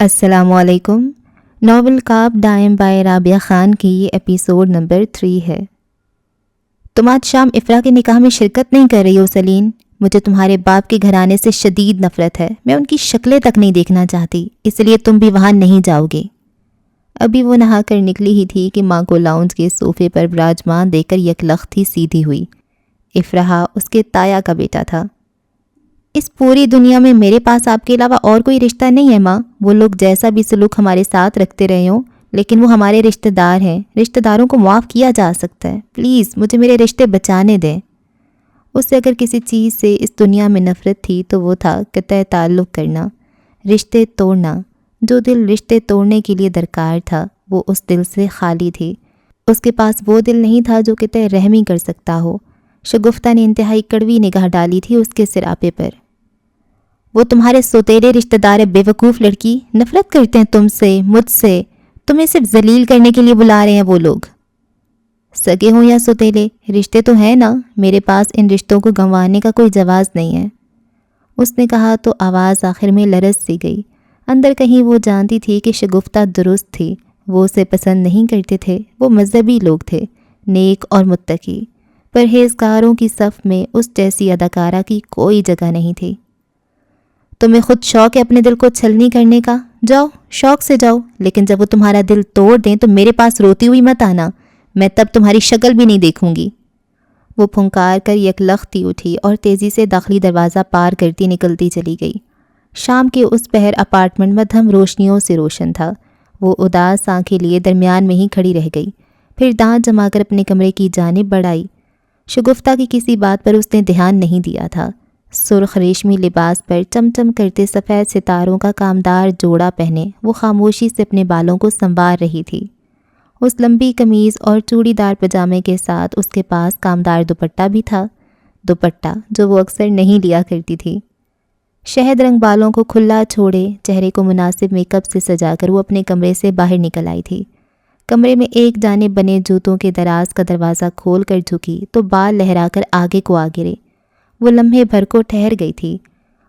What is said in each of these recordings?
السلام علیکم۔ Novel Kaab ڈائم by Rabia Khan کی یہ ایپیسوڈ نمبر 3 ہے۔ تم آج شام افرا کے نکاح میں شرکت نہیں کر رہی ہو سلین؟ مجھے تمہارے باپ کے گھرانے سے شدید نفرت ہے، میں ان کی شکلیں تک نہیں دیکھنا چاہتی، اس لیے تم بھی وہاں نہیں جاؤ گے۔ ابھی وہ نہا کر نکلی ہی تھی کہ ماں کو لاؤنج کے صوفے پر براجمان دیکھ کر یکلخت ہی سیدھی ہوئی۔ افراح اس کے تایا کا بیٹا تھا۔ اس پوری دنیا میں میرے پاس آپ کے علاوہ اور کوئی رشتہ نہیں ہے ماں، وہ لوگ جیسا بھی سلوک ہمارے ساتھ رکھتے رہے ہوں، لیکن وہ ہمارے رشتہ دار ہیں، رشتہ داروں کو معاف کیا جا سکتا ہے، پلیز مجھے میرے رشتے بچانے دیں۔ اس سے اگر کسی چیز سے اس دنیا میں نفرت تھی تو وہ تھا قطع تعلق کرنا، رشتے توڑنا۔ جو دل رشتے توڑنے کے لیے درکار تھا وہ اس دل سے خالی تھی۔ اس کے پاس وہ دل نہیں تھا جو قطع رحمی کر سکتا ہو۔ شگفتہ نے انتہائی کڑوی نگاہ ڈالی تھی اس کے سراپے پر۔ وہ تمہارے سوتیلے رشتہ دار بے وقوف لڑکی، نفرت کرتے ہیں تم سے، مجھ سے، تمہیں صرف ذلیل کرنے کے لیے بلا رہے ہیں وہ لوگ۔ سگے ہوں یا سوتیلے، رشتے تو ہیں نا، میرے پاس ان رشتوں کو گنوانے کا کوئی جواز نہیں ہے۔ اس نے کہا تو آواز آخر میں لرز سی گئی۔ اندر کہیں وہ جانتی تھی کہ شگفتہ درست تھی، وہ اسے پسند نہیں کرتے تھے، وہ مذہبی لوگ تھے، نیک اور متقی، پرہیزگاروں کی صف میں اس جیسی اداکارہ کی کوئی جگہ نہیں تھی۔ تمہیں خود شوق ہے اپنے دل کو چھلنی کرنے کا، جاؤ شوق سے جاؤ، لیکن جب وہ تمہارا دل توڑ دیں تو میرے پاس روتی ہوئی مت آنا، میں تب تمہاری شکل بھی نہیں دیکھوں گی۔ وہ پھنکار کر یکلختی اٹھی اور تیزی سے داخلی دروازہ پار کرتی نکلتی چلی گئی۔ شام کے اس پہر اپارٹمنٹ مدھم روشنیوں سے روشن تھا۔ وہ اداس آنکھیں لیے درمیان میں ہی کھڑی رہ گئی، پھر دانت جما کر اپنے کمرے کی جانب بڑھائی۔ شگفتہ کی کسی بات پر اس نے دھیان نہیں دیا تھا۔ سرخ ریشمی لباس پر چمچم کرتے سفید ستاروں کا کامدار جوڑا پہنے وہ خاموشی سے اپنے بالوں کو سنوار رہی تھی۔ اس لمبی قمیض اور چوڑی دار پجامے کے ساتھ اس کے پاس کامدار دوپٹہ بھی تھا، دوپٹہ جو وہ اکثر نہیں لیا کرتی تھی۔ شہد رنگ بالوں کو کھلا چھوڑے چہرے کو مناسب میک اپ سے سجا کر وہ اپنے کمرے سے باہر نکل آئی تھی۔ کمرے میں ایک جانب بنے جوتوں کے دراز کا دروازہ کھول کر جھکی تو بال لہرا کر آگے کو آ گرے۔ وہ لمحے بھر کو ٹھہر گئی تھی۔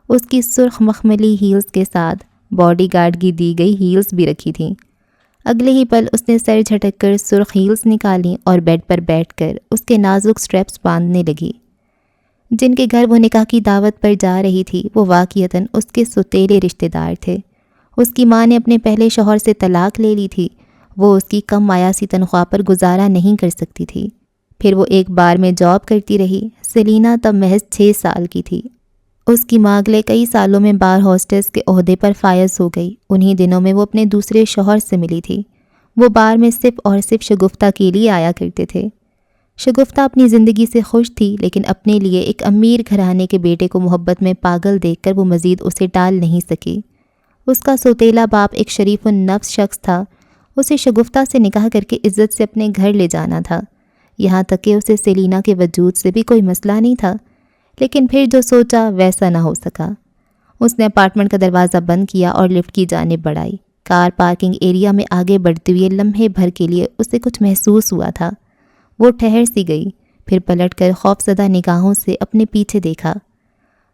اس کی سرخ مخملی ہیلز کے ساتھ باڈی گارڈ کی دی گئی ہیلز بھی رکھی تھیں۔ اگلے ہی پل اس نے سر جھٹک کر سرخ ہیلز نکالیں اور بیڈ پر بیٹھ کر اس کے نازک سٹریپس باندھنے لگی۔ جن کے گھر وہ نکاح کی دعوت پر جا رہی تھی وہ واقعتاً اس کے سوتیلے رشتہ دار تھے۔ اس کی ماں نے اپنے پہلے شوہر سے طلاق لے لی تھی، وہ اس کی کم آیاسی تنخواہ پر گزارا نہیں کر سکتی تھی۔ پھر وہ ایک بار میں جاب کرتی رہی۔ سلینا تب محض 6 سال کی تھی۔ اس کی ماں اگلے کئی سالوں میں بار ہوسٹس کے عہدے پر فائز ہو گئی۔ انہی دنوں میں وہ اپنے دوسرے شوہر سے ملی تھی۔ وہ بار میں صرف اور صرف شگفتہ کے لیے آیا کرتے تھے۔ شگفتہ اپنی زندگی سے خوش تھی، لیکن اپنے لیے ایک امیر گھرانے کے بیٹے کو محبت میں پاگل دیکھ کر وہ مزید اسے ٹال نہیں سکی۔ اس کا سوتیلا باپ ایک شریف النفس شخص تھا، اسے شگفتہ سے نکاح کر کے عزت سے اپنے گھر لے جانا تھا، یہاں تک کہ اسے سیلینا کے وجود سے بھی کوئی مسئلہ نہیں تھا، لیکن پھر جو سوچا ویسا نہ ہو سکا۔ اس نے اپارٹمنٹ کا دروازہ بند کیا اور لفٹ کی جانب بڑھائی۔ کار پارکنگ ایریا میں آگے بڑھتے ہوئے لمحے بھر کے لیے اسے کچھ محسوس ہوا تھا۔ وہ ٹھہر سی گئی، پھر پلٹ کر خوفزدہ نگاہوں سے اپنے پیچھے دیکھا۔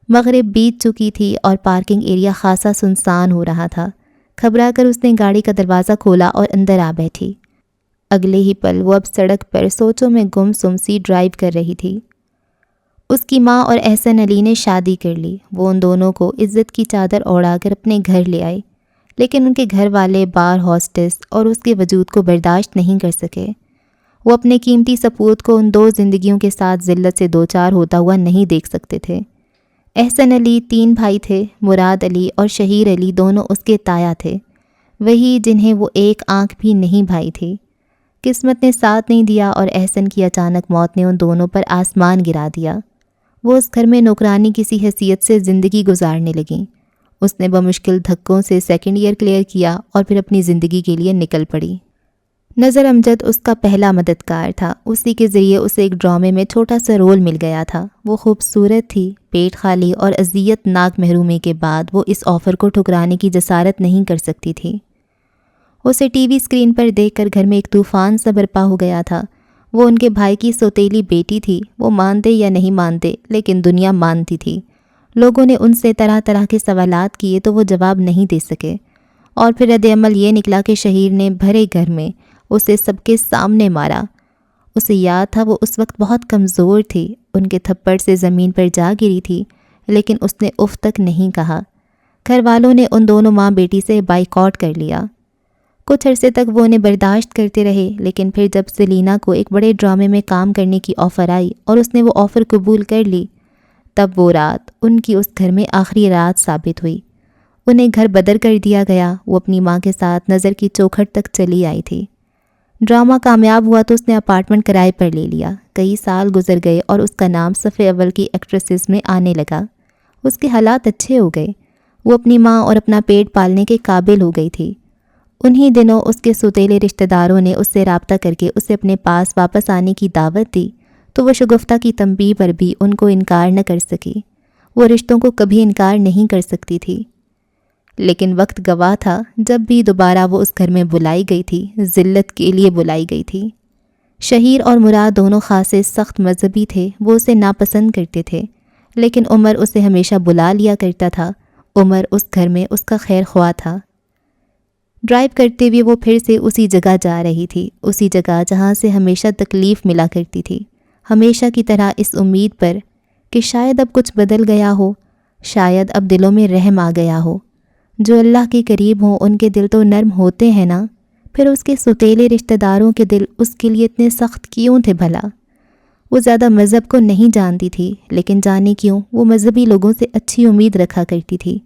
مغرب بیت چکی تھی اور پارکنگ ایریا خاصا سنسان ہو رہا تھا۔ گھبرا کر اس نے گاڑی کا دروازہ کھولا اور اندر آ بیٹھی۔ اگلے ہی پل وہ اب سڑک پر سوچوں میں گم سم سی ڈرائیو کر رہی تھی۔ اس کی ماں اور احسن علی نے شادی کر لی۔ وہ ان دونوں کو عزت کی چادر اوڑھا کر اپنے گھر لے آئے، لیکن ان کے گھر والے بار ہوسٹس اور اس کے وجود کو برداشت نہیں کر سکے۔ وہ اپنے قیمتی سپوت کو ان 2 زندگیوں کے ساتھ ذلت سے دوچار ہوتا ہوا نہیں دیکھ سکتے تھے۔ احسن علی 3 بھائی تھے، مراد علی اور شہیر علی دونوں اس کے تایا تھے، وہی جنہیں وہ ایک آنکھ بھی نہیں بھائی تھی۔ قسمت نے ساتھ نہیں دیا اور احسن کی اچانک موت نے ان دونوں پر آسمان گرا دیا۔ وہ اس گھر میں نوکرانی کسی حیثیت سے زندگی گزارنے لگیں۔ اس نے بمشکل دھکوں سے سیکنڈ ایئر کلیئر کیا اور پھر اپنی زندگی کے لیے نکل پڑی۔ نظر امجد اس کا پہلا مددگار تھا، اسی کے ذریعے اسے ایک ڈرامے میں چھوٹا سا رول مل گیا تھا۔ وہ خوبصورت تھی، پیٹ خالی اور اذیت ناک محرومی کے بعد وہ اس آفر کو ٹھکرانے کی جسارت نہیں کر سکتی تھی۔ اسے ٹی وی اسکرین پر دیکھ کر گھر میں ایک طوفان سا برپا ہو گیا تھا۔ وہ ان کے بھائی کی سوتیلی بیٹی تھی، وہ مانتے یا نہیں مانتے لیکن دنیا مانتی تھی۔ لوگوں نے ان سے طرح طرح کے سوالات کیے تو وہ جواب نہیں دے سکے۔ اور پھر رد عمل یہ نکلا کہ شہیر نے بھرے گھر میں اسے سب کے سامنے مارا۔ اسے یاد تھا وہ اس وقت بہت کمزور تھی، ان کے تھپڑ سے زمین پر جا گری تھی، لیکن اس نے اف تک نہیں کہا۔ گھر والوں نے ان دونوں ماں بیٹی سے بائیکاٹ کر لیا۔ کچھ عرصے تک وہ انہیں برداشت کرتے رہے، لیکن پھر جب سیلینا کو ایک بڑے ڈرامے میں کام کرنے کی آفر آئی اور اس نے وہ آفر قبول کر لی، تب وہ رات ان کی اس گھر میں آخری رات ثابت ہوئی۔ انہیں گھر بدر کر دیا گیا۔ وہ اپنی ماں کے ساتھ نظر کی چوکھٹ تک چلی آئی تھی۔ ڈرامہ کامیاب ہوا تو اس نے اپارٹمنٹ کرائے پر لے لیا۔ کئی سال گزر گئے اور اس کا نام صفحے اول کی ایکٹریسز میں آنے لگا۔ اس کے حالات اچھے ہو گئے۔ وہ اپنی ماں اور اپنا پیٹ پالنے کے قابل ہو گئی تھی۔ انہی دنوں اس کے سوتیلے رشتہ داروں نے اس سے رابطہ کر کے اسے اپنے پاس واپس آنے کی دعوت دی، تو وہ شگفتہ کی تنبیہ پر بھی ان کو انکار نہ کر سکی۔ وہ رشتوں کو کبھی انکار نہیں کر سکتی تھی۔ لیکن وقت گواہ تھا، جب بھی دوبارہ وہ اس گھر میں بلائی گئی تھی، ذلت کے لیے بلائی گئی تھی۔ شہیر اور مراد دونوں خاصے سخت مذہبی تھے، وہ اسے ناپسند کرتے تھے، لیکن عمر اسے ہمیشہ بلا لیا کرتا تھا۔ عمر اس گھر میں اس کا خیر خواہ تھا۔ ڈرائیو کرتے ہوئے وہ پھر سے اسی جگہ جا رہی تھی، اسی جگہ جہاں سے ہمیشہ تکلیف ملا کرتی تھی، ہمیشہ کی طرح اس امید پر کہ شاید اب کچھ بدل گیا ہو، شاید اب دلوں میں رحم آ گیا ہو۔ جو اللہ کے قریب ہوں ان کے دل تو نرم ہوتے ہیں نا، پھر اس کے سوتیلے رشتہ داروں کے دل اس کے لیے اتنے سخت کیوں تھے بھلا؟ وہ زیادہ مذہب کو نہیں جانتی تھی، لیکن جانے کیوں وہ مذہبی لوگوں سے اچھی امید رکھا کرتی تھی۔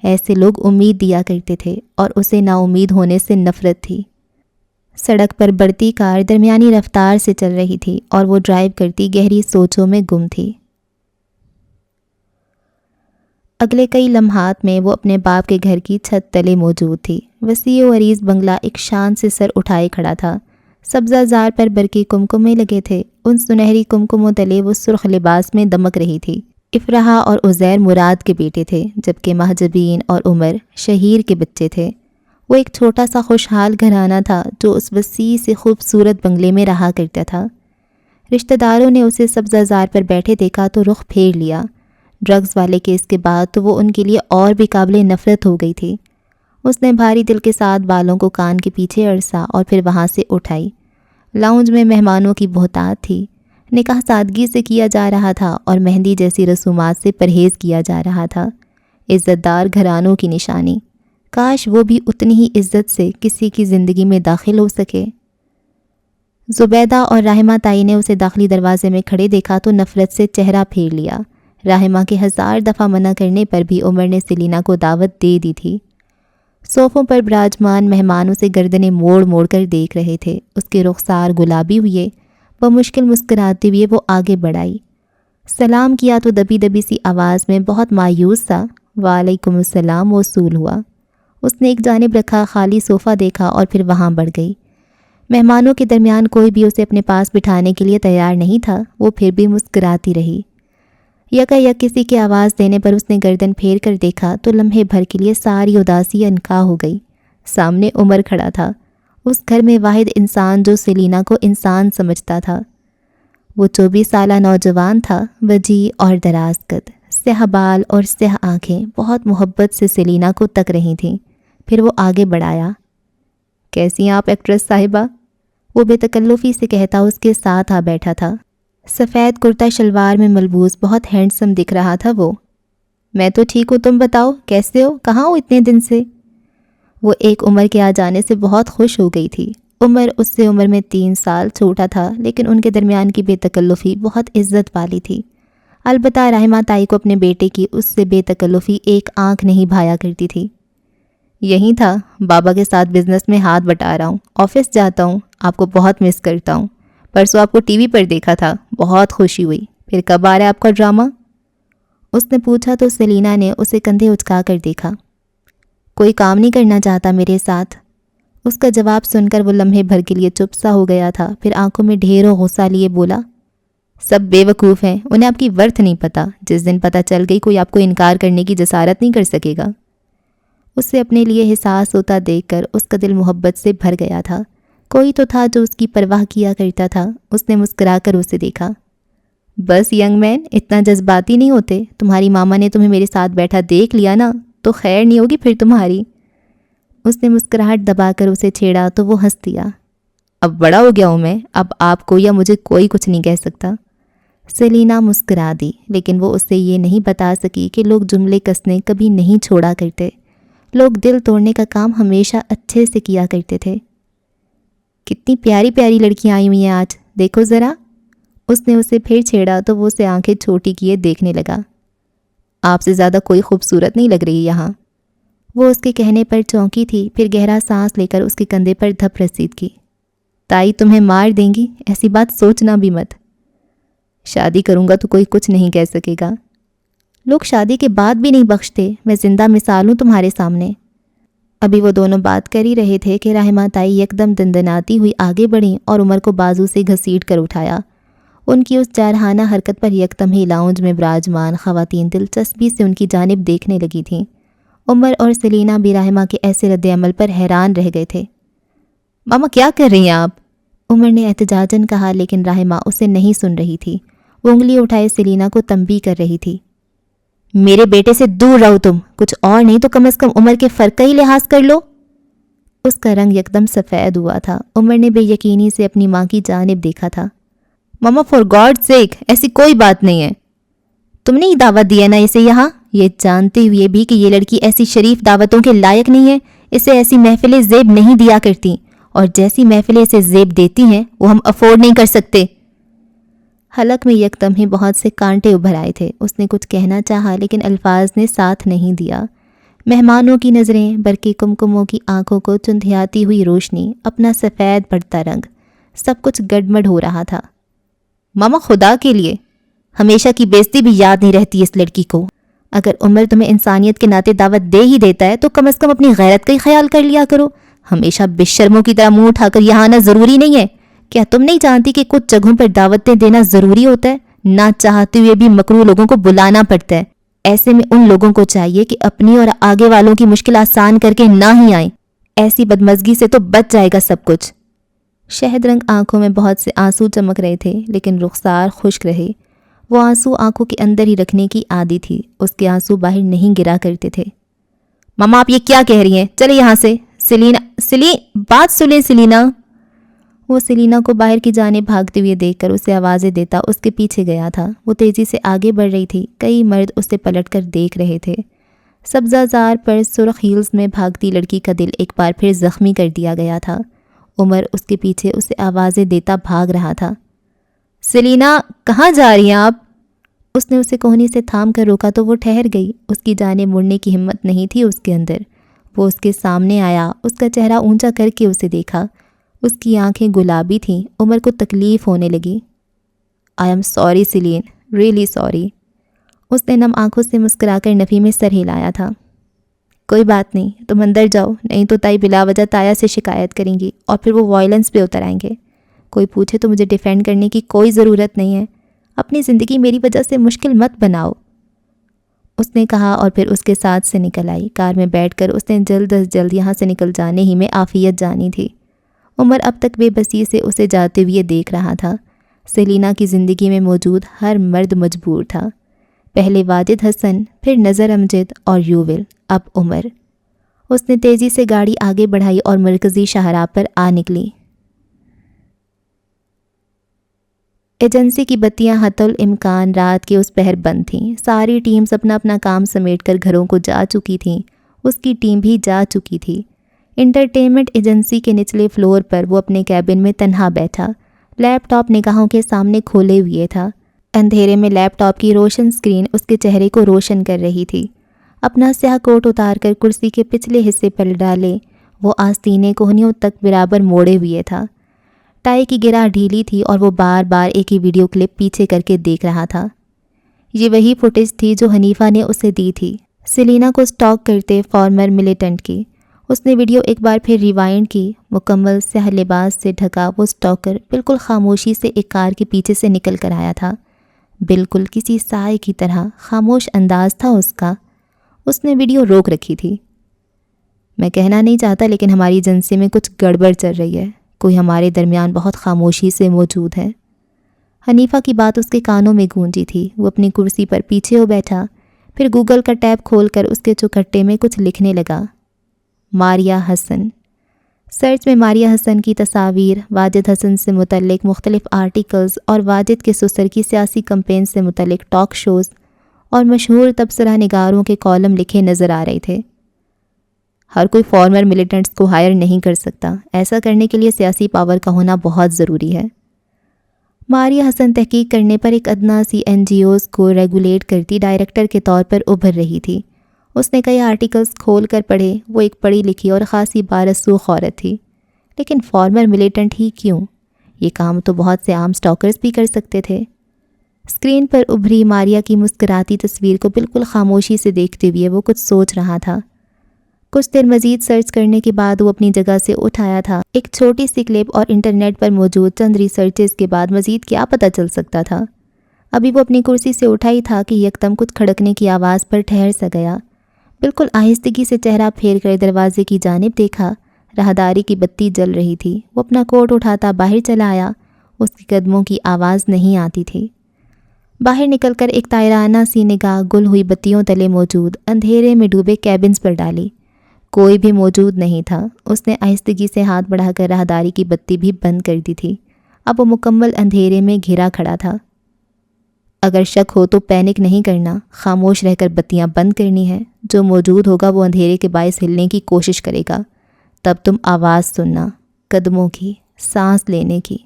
ایسے لوگ امید دیا کرتے تھے اور اسے نا امید ہونے سے نفرت تھی۔ سڑک پر بڑھتی کار درمیانی رفتار سے چل رہی تھی اور وہ ڈرائیو کرتی گہری سوچوں میں گم تھی۔ اگلے کئی لمحات میں وہ اپنے باپ کے گھر کی چھت تلے موجود تھی۔ وسیع و عریض بنگلہ ایک شان سے سر اٹھائے کھڑا تھا۔ سبزہ زار پر برقی کمکمے لگے تھے، ان سنہری کمکموں تلے وہ سرخ لباس میں دمک رہی تھی۔ افراح اور عزیر مراد کے بیٹے تھے، جبکہ مہجبین اور عمر شہیر کے بچے تھے۔ وہ ایک چھوٹا سا خوشحال گھرانہ تھا جو اس وسیع سے خوبصورت بنگلے میں رہا کرتا تھا۔ رشتہ داروں نے اسے سبزہ زار پر بیٹھے دیکھا تو رخ پھیر لیا۔ ڈرگز والے کیس کے بعد تو وہ ان کے لیے اور بھی قابل نفرت ہو گئی تھی۔ اس نے بھاری دل کے ساتھ بالوں کو کان کے پیچھے اڑسا اور پھر وہاں سے اٹھائی۔ لاؤنج میں مہمانوں کی بہتات تھی۔ نکاح سادگی سے کیا جا رہا تھا اور مہندی جیسی رسومات سے پرہیز کیا جا رہا تھا۔ عزت دار گھرانوں کی نشانی۔ کاش وہ بھی اتنی ہی عزت سے کسی کی زندگی میں داخل ہو سکے۔ زبیدہ اور راحمہ تائی نے اسے داخلی دروازے میں کھڑے دیکھا تو نفرت سے چہرہ پھیر لیا۔ راحمہ کے 1000 دفعہ منع کرنے پر بھی عمر نے سیلینا کو دعوت دے دی تھی۔ صوفوں پر براجمان مہمان اسے گردنیں موڑ موڑ کر دیکھ رہے تھے۔ اس کے رخسار گلابی ہوئے، بمشکل مسکراتے ہوئے وہ آگے بڑھائی۔ سلام کیا تو دبی دبی سی آواز میں بہت مایوس سا وعلیکم السلام موصول ہوا۔ اس نے ایک جانب رکھا خالی صوفہ دیکھا اور پھر وہاں بڑھ گئی۔ مہمانوں کے درمیان کوئی بھی اسے اپنے پاس بٹھانے کے لیے تیار نہیں تھا، وہ پھر بھی مسکراتی رہی۔ یکا یک کسی کی آواز دینے پر اس نے گردن پھیر کر دیکھا تو لمحے بھر کے لیے ساری اداسی انکا ہو گئی۔ سامنے عمر کھڑا تھا، اس گھر میں واحد انسان جو سیلینا کو انسان سمجھتا تھا۔ وہ 24 سالہ نوجوان تھا، وجیح اور دراز قد، سیاہ بال اور سیاہ آنکھیں بہت محبت سے سیلینا کو تک رہی تھیں۔ پھر وہ آگے بڑھایا۔ کیسی ہیں آپ ایکٹریس صاحبہ؟ وہ بے تکلفی سے کہتا اس کے ساتھ آ بیٹھا تھا۔ سفید کرتا شلوار میں ملبوس بہت ہینڈسم دکھ رہا تھا وہ۔ میں تو ٹھیک ہوں، تم بتاؤ کیسے ہو، کہاں ہو اتنے دن سے؟ وہ ایک عمر کے آ جانے سے بہت خوش ہو گئی تھی۔ عمر اس سے عمر میں 3 سال چھوٹا تھا، لیکن ان کے درمیان کی بے تکلفی بہت عزت والی تھی۔ البتہ راحمہ تائی کو اپنے بیٹے کی اس سے بے تکلفی ایک آنکھ نہیں بھایا کرتی تھی۔ یہیں تھا، بابا کے ساتھ بزنس میں ہاتھ بٹا رہا ہوں، آفس جاتا ہوں، آپ کو بہت مس کرتا ہوں۔ پرسوں آپ کو ٹی وی پر دیکھا تھا، بہت خوشی ہوئی۔ پھر کب آ رہا ہے آپ کا ڈرامہ؟ اس نے پوچھا تو سیلینا نے اسے کندھے اچکا کر دیکھا۔ کوئی کام نہیں کرنا چاہتا میرے ساتھ؟ اس کا جواب سن کر وہ لمحے بھر کے لیے چپ سا ہو گیا تھا، پھر آنکھوں میں ڈھیروں غصہ لیے بولا، سب بے وقوف ہیں، انہیں آپ کی ورتھ نہیں پتہ، جس دن پتہ چل گئی کوئی آپ کو انکار کرنے کی جسارت نہیں کر سکے گا۔ اسے اپنے لیے حساس ہوتا دیکھ کر اس کا دل محبت سے بھر گیا تھا۔ کوئی تو تھا جو اس کی پرواہ کیا کرتا تھا۔ اس نے مسکرا کر اسے دیکھا۔ بس ینگ مین، اتنا جذباتی نہیں ہوتے، تمہاری ماما نے تمہیں میرے ساتھ بیٹھا دیکھ لیا نا تو خیر نہیں ہوگی پھر تمہاری۔ اس نے مسکراہٹ دبا کر اسے چھیڑا تو وہ ہنس دیا۔ اب بڑا ہو گیا ہوں میں، اب آپ کو یا مجھے کوئی کچھ نہیں کہہ سکتا۔ سیلینا مسکرا دی، لیکن وہ اس سے یہ نہیں بتا سکی کہ لوگ جملے کسنے کبھی نہیں چھوڑا کرتے، لوگ دل توڑنے کا کام ہمیشہ اچھے سے کیا کرتے تھے۔ کتنی پیاری پیاری لڑکیاں آئی ہوئی ہیں آج، دیکھو ذرا۔ اس نے اسے پھر چھیڑا تو وہ اسے آنکھیں چھوٹی کیے دیکھنے لگا۔ آپ سے زیادہ کوئی خوبصورت نہیں لگ رہی یہاں۔ وہ اس کے کہنے پر چونکی تھی، پھر گہرا سانس لے کر اس کے کندھے پر دھپ رسید کی۔ تائی تمہیں مار دیں گی، ایسی بات سوچنا بھی مت۔ شادی کروں گا تو کوئی کچھ نہیں کہہ سکے گا۔ لوگ شادی کے بعد بھی نہیں بخشتے، میں زندہ مثال ہوں تمہارے سامنے۔ ابھی وہ دونوں بات کر ہی رہے تھے کہ رحمہ تائی یکدم دندناتی ہوئی آگے بڑھیں اور عمر کو بازو سے گھسیٹ کر اٹھایا۔ ان کی اس جارحانہ حرکت پر یکدم ہی لاؤنج میں براجمان خواتین دلچسپی سے ان کی جانب دیکھنے لگی تھیں۔ عمر اور سیلینا بھی رحمہ کے ایسے رد عمل پر حیران رہ گئے تھے۔ ماما کیا کر رہی ہیں آپ؟ عمر نے احتجاجاً کہا، لیکن رحمہ اسے نہیں سن رہی تھی۔ وہ انگلی اٹھائے سیلینا کو تنبیہ کر رہی تھی۔ میرے بیٹے سے دور رہو تم، کچھ اور نہیں تو کم از کم عمر کے فرق کا ہی لحاظ کر لو۔ اس کا رنگ یکدم سفید ہوا تھا۔ عمر نے بے یقینی سے اپنی ماں کی جانب دیکھا تھا۔ ماما فار گاڈ سیک، ایسی کوئی بات نہیں ہے۔ تم نے ہی دعوت دی ہے نا اسے یہاں، یہ جانتے ہوئے بھی کہ یہ لڑکی ایسی شریف دعوتوں کے لائق نہیں ہے، اسے ایسی محفلیں زیب نہیں دیا کرتی، اور جیسی محفلیں اسے زیب دیتی ہیں وہ ہم افورڈ نہیں کر سکتے۔ حلق میں یکدم ہی بہت سے کانٹے ابھر آئے تھے۔ اس نے کچھ کہنا چاہا لیکن الفاظ نے ساتھ نہیں دیا۔ مہمانوں کی نظریں، برقی کمکموں کی آنکھوں کو چندھیاتی ہوئی روشنی، اپنا سفید پڑتا رنگ، سب کچھ گڈمڈ ہو رہا تھا۔ ماما خدا کے لیے، ہمیشہ کی بےزتی بھی یاد نہیں رہتی اس لڑکی کو۔ اگر عمر تمہیں انسانیت کے ناطے دعوت دے ہی دیتا ہے تو کم از کم اپنی غیرت کا ہی خیال کر لیا کرو۔ ہمیشہ بے شرموں کی طرح منہ اٹھا کر یہاں آنا ضروری نہیں ہے۔ کیا تم نہیں جانتی کہ کچھ جگہوں پر دعوتیں دینا ضروری ہوتا ہے؟ نہ چاہتے ہوئے بھی مکروہ لوگوں کو بلانا پڑتا ہے۔ ایسے میں ان لوگوں کو چاہیے کہ اپنی اور آگے والوں کی مشکل آسان کر کے نہ ہی آئیں۔ ایسی بدمزگی سے تو بچ جائے گا سب کچھ۔ شہد رنگ آنکھوں میں بہت سے آنسو چمک رہے تھے، لیکن رخسار خشک رہے۔ وہ آنسو آنکھوں کے اندر ہی رکھنے کی عادی تھی، اس کے آنسو باہر نہیں گرا کرتے تھے۔ ماما آپ یہ کیا کہہ رہی ہیں؟ چلے یہاں سے۔ بات سنیں سیلینا۔ وہ سیلینا کو باہر کی جانب بھاگتے ہوئے دیکھ کر اسے آوازیں دیتا اس کے پیچھے گیا تھا۔ وہ تیزی سے آگے بڑھ رہی تھی، کئی مرد اسے پلٹ کر دیکھ رہے تھے۔ سبزہ زار پر سرخ ہیلز میں بھاگتی لڑکی کا دل ایک بار پھر زخمی کر دیا گیا تھا۔ عمر اس کے پیچھے اسے آوازیں دیتا بھاگ رہا تھا۔ سیلینا کہاں جا رہی ہیں آپ؟ اس نے اسے کوہنی سے تھام کر روکا تو وہ ٹھہر گئی۔ اس کی جانب مڑنے کی ہمت نہیں تھی اس کے اندر۔ وہ اس کے سامنے آیا، اس کا چہرہ اونچا کر کے اسے دیکھا۔ اس کی آنکھیں گلابی تھیں۔ عمر کو تکلیف ہونے لگی۔ I am sorry Celine, really sorry. اس نے نم آنکھوں سے مسکرا کر نفی میں سر ہلایا تھا۔ کوئی بات نہیں، تم اندر جاؤ، نہیں تو تائی بلا وجہ تایا سے شکایت کریں گی اور پھر وہ وائلنس پہ اتر آئیں گے۔ کوئی پوچھے تو مجھے ڈیفینڈ کرنے کی کوئی ضرورت نہیں ہے۔ اپنی زندگی میری وجہ سے مشکل مت بناؤ، اس نے کہا اور پھر اس کے ساتھ سے نکل آئی۔ کار میں بیٹھ کر اس نے جلد از جلد یہاں سے نکل جانے ہی میں عافیت جانی تھی۔ عمر اب تک بے بسی سے اسے جاتے ہوئے دیکھ رہا تھا۔ سیلینا کی زندگی میں موجود ہر مرد مجبور تھا، پہلے واجد حسن، پھر نظر امجد اور یوول، اب عمر۔ اس نے تیزی سے گاڑی آگے بڑھائی اور مرکزی شاہراہ پر آ نکلی۔ ایجنسی کی بتیاں حتی الامکان رات کے اس پہر بند تھیں۔ ساری ٹیمز اپنا اپنا کام سمیٹ کر گھروں کو جا چکی تھیں۔ اس کی ٹیم بھی جا چکی تھی۔ انٹرٹینمنٹ ایجنسی کے نچلے فلور پر وہ اپنے کیبن میں تنہا بیٹھا، لیپ ٹاپ نگاہوں کے سامنے کھولے ہوئے تھا۔ اندھیرے میں لیپ ٹاپ کی روشن سکرین اس کے چہرے کو روشن کر رہی تھی۔ اپنا سیاہ کوٹ اتار کر کرسی کے پچھلے حصے پر ڈالے، وہ آستینے کوہنیوں تک برابر موڑے ہوئے تھا۔ ٹائی کی گرہ ڈھیلی تھی اور وہ بار بار ایک ہی ویڈیو کلپ پیچھے کر کے دیکھ رہا تھا۔ یہ وہی فوٹیج تھی جو حنیفہ نے اسے دی تھی، سیلینا کو سٹاک کرتے فارمر ملیٹنٹ کی۔ اس نے ویڈیو ایک بار پھر ریوائنڈ کی۔ مکمل سیاہ لباس سے ڈھکا وہ سٹاکر بالکل خاموشی سے ایک کار کے پیچھے سے نکل کر آیا تھا، بالکل کسی سائے کی طرح خاموش انداز تھا اس کا۔ اس نے ویڈیو روک رکھی تھی۔ میں کہنا نہیں چاہتا لیکن ہماری ایجنسی میں کچھ گڑبڑ چل رہی ہے، کوئی ہمارے درمیان بہت خاموشی سے موجود ہے۔ حنیفہ کی بات اس کے کانوں میں گونجی تھی۔ وہ اپنی کرسی پر پیچھے ہو بیٹھا، پھر گوگل کا ٹیب کھول کر اس کے چوکھٹے میں کچھ لکھنے لگا۔ ماریہ حسن۔ سرچ میں ماریہ حسن کی تصاویر، واجد حسن سے متعلق مختلف آرٹیکلز اور واجد کے سسر کی سیاسی کمپین سے متعلق ٹاک شوز اور مشہور تبصرہ نگاروں کے کالم لکھے نظر آ رہے تھے۔ ہر کوئی فارمر ملیٹنٹس کو ہائر نہیں کر سکتا، ایسا کرنے کے لیے سیاسی پاور کا ہونا بہت ضروری ہے۔ ماریہ حسن تحقیق کرنے پر ایک ادنیٰ سی NGOs کو ریگولیٹ کرتی ڈائریکٹر کے طور پر ابھر رہی تھی۔ اس نے کئی آرٹیکلز کھول کر پڑھے، وہ ایک پڑھی لکھی اور خاصی بارسوخ عورت تھی، لیکن فارمر ملیٹنٹ ہی کیوں؟ یہ کام تو بہت سے عام سٹاکرز بھی کر سکتے تھے۔ اسکرین پر ابھری ماریہ کی مسکراتی تصویر کو بالکل خاموشی سے دیکھتے ہوئے وہ کچھ سوچ رہا تھا۔ کچھ دیر مزید سرچ کرنے کے بعد وہ اپنی جگہ سے اٹھ آیا تھا۔ ایک چھوٹی سی کلپ اور انٹرنیٹ پر موجود چند ریسرچز کے بعد مزید کیا پتہ چل سکتا تھا؟ ابھی وہ اپنی کرسی سے اٹھا ہی تھا کہ یکدم کچھ کھڑکنے کی آواز پر ٹھہر سا گیا۔ بالکل آہستگی سے چہرہ پھیر کر دروازے کی جانب دیکھا۔ راہداری کی بتی جل رہی تھی۔ وہ اپنا کوٹ اٹھاتا باہر چلا آیا۔ اس کے قدموں کی آواز نہیں آتی تھی۔ باہر نکل کر ایک طائرانہ سی نگاہ گل ہوئی بتیوں تلے موجود اندھیرے میں ڈوبے کیبنز پر ڈالی۔ کوئی بھی موجود نہیں تھا۔ اس نے آہستگی سے ہاتھ بڑھا کر راہداری کی بتی بھی بند کر دی تھی۔ اب وہ مکمل اندھیرے میں گھرا کھڑا تھا۔ اگر شک ہو تو پینک نہیں کرنا، خاموش رہ کر بتیاں بند کرنی ہے۔ جو موجود ہوگا وہ اندھیرے کے باعث ہلنے کی کوشش کرے گا۔ تب تم آواز سننا، قدموں کی، سانس لینے کی۔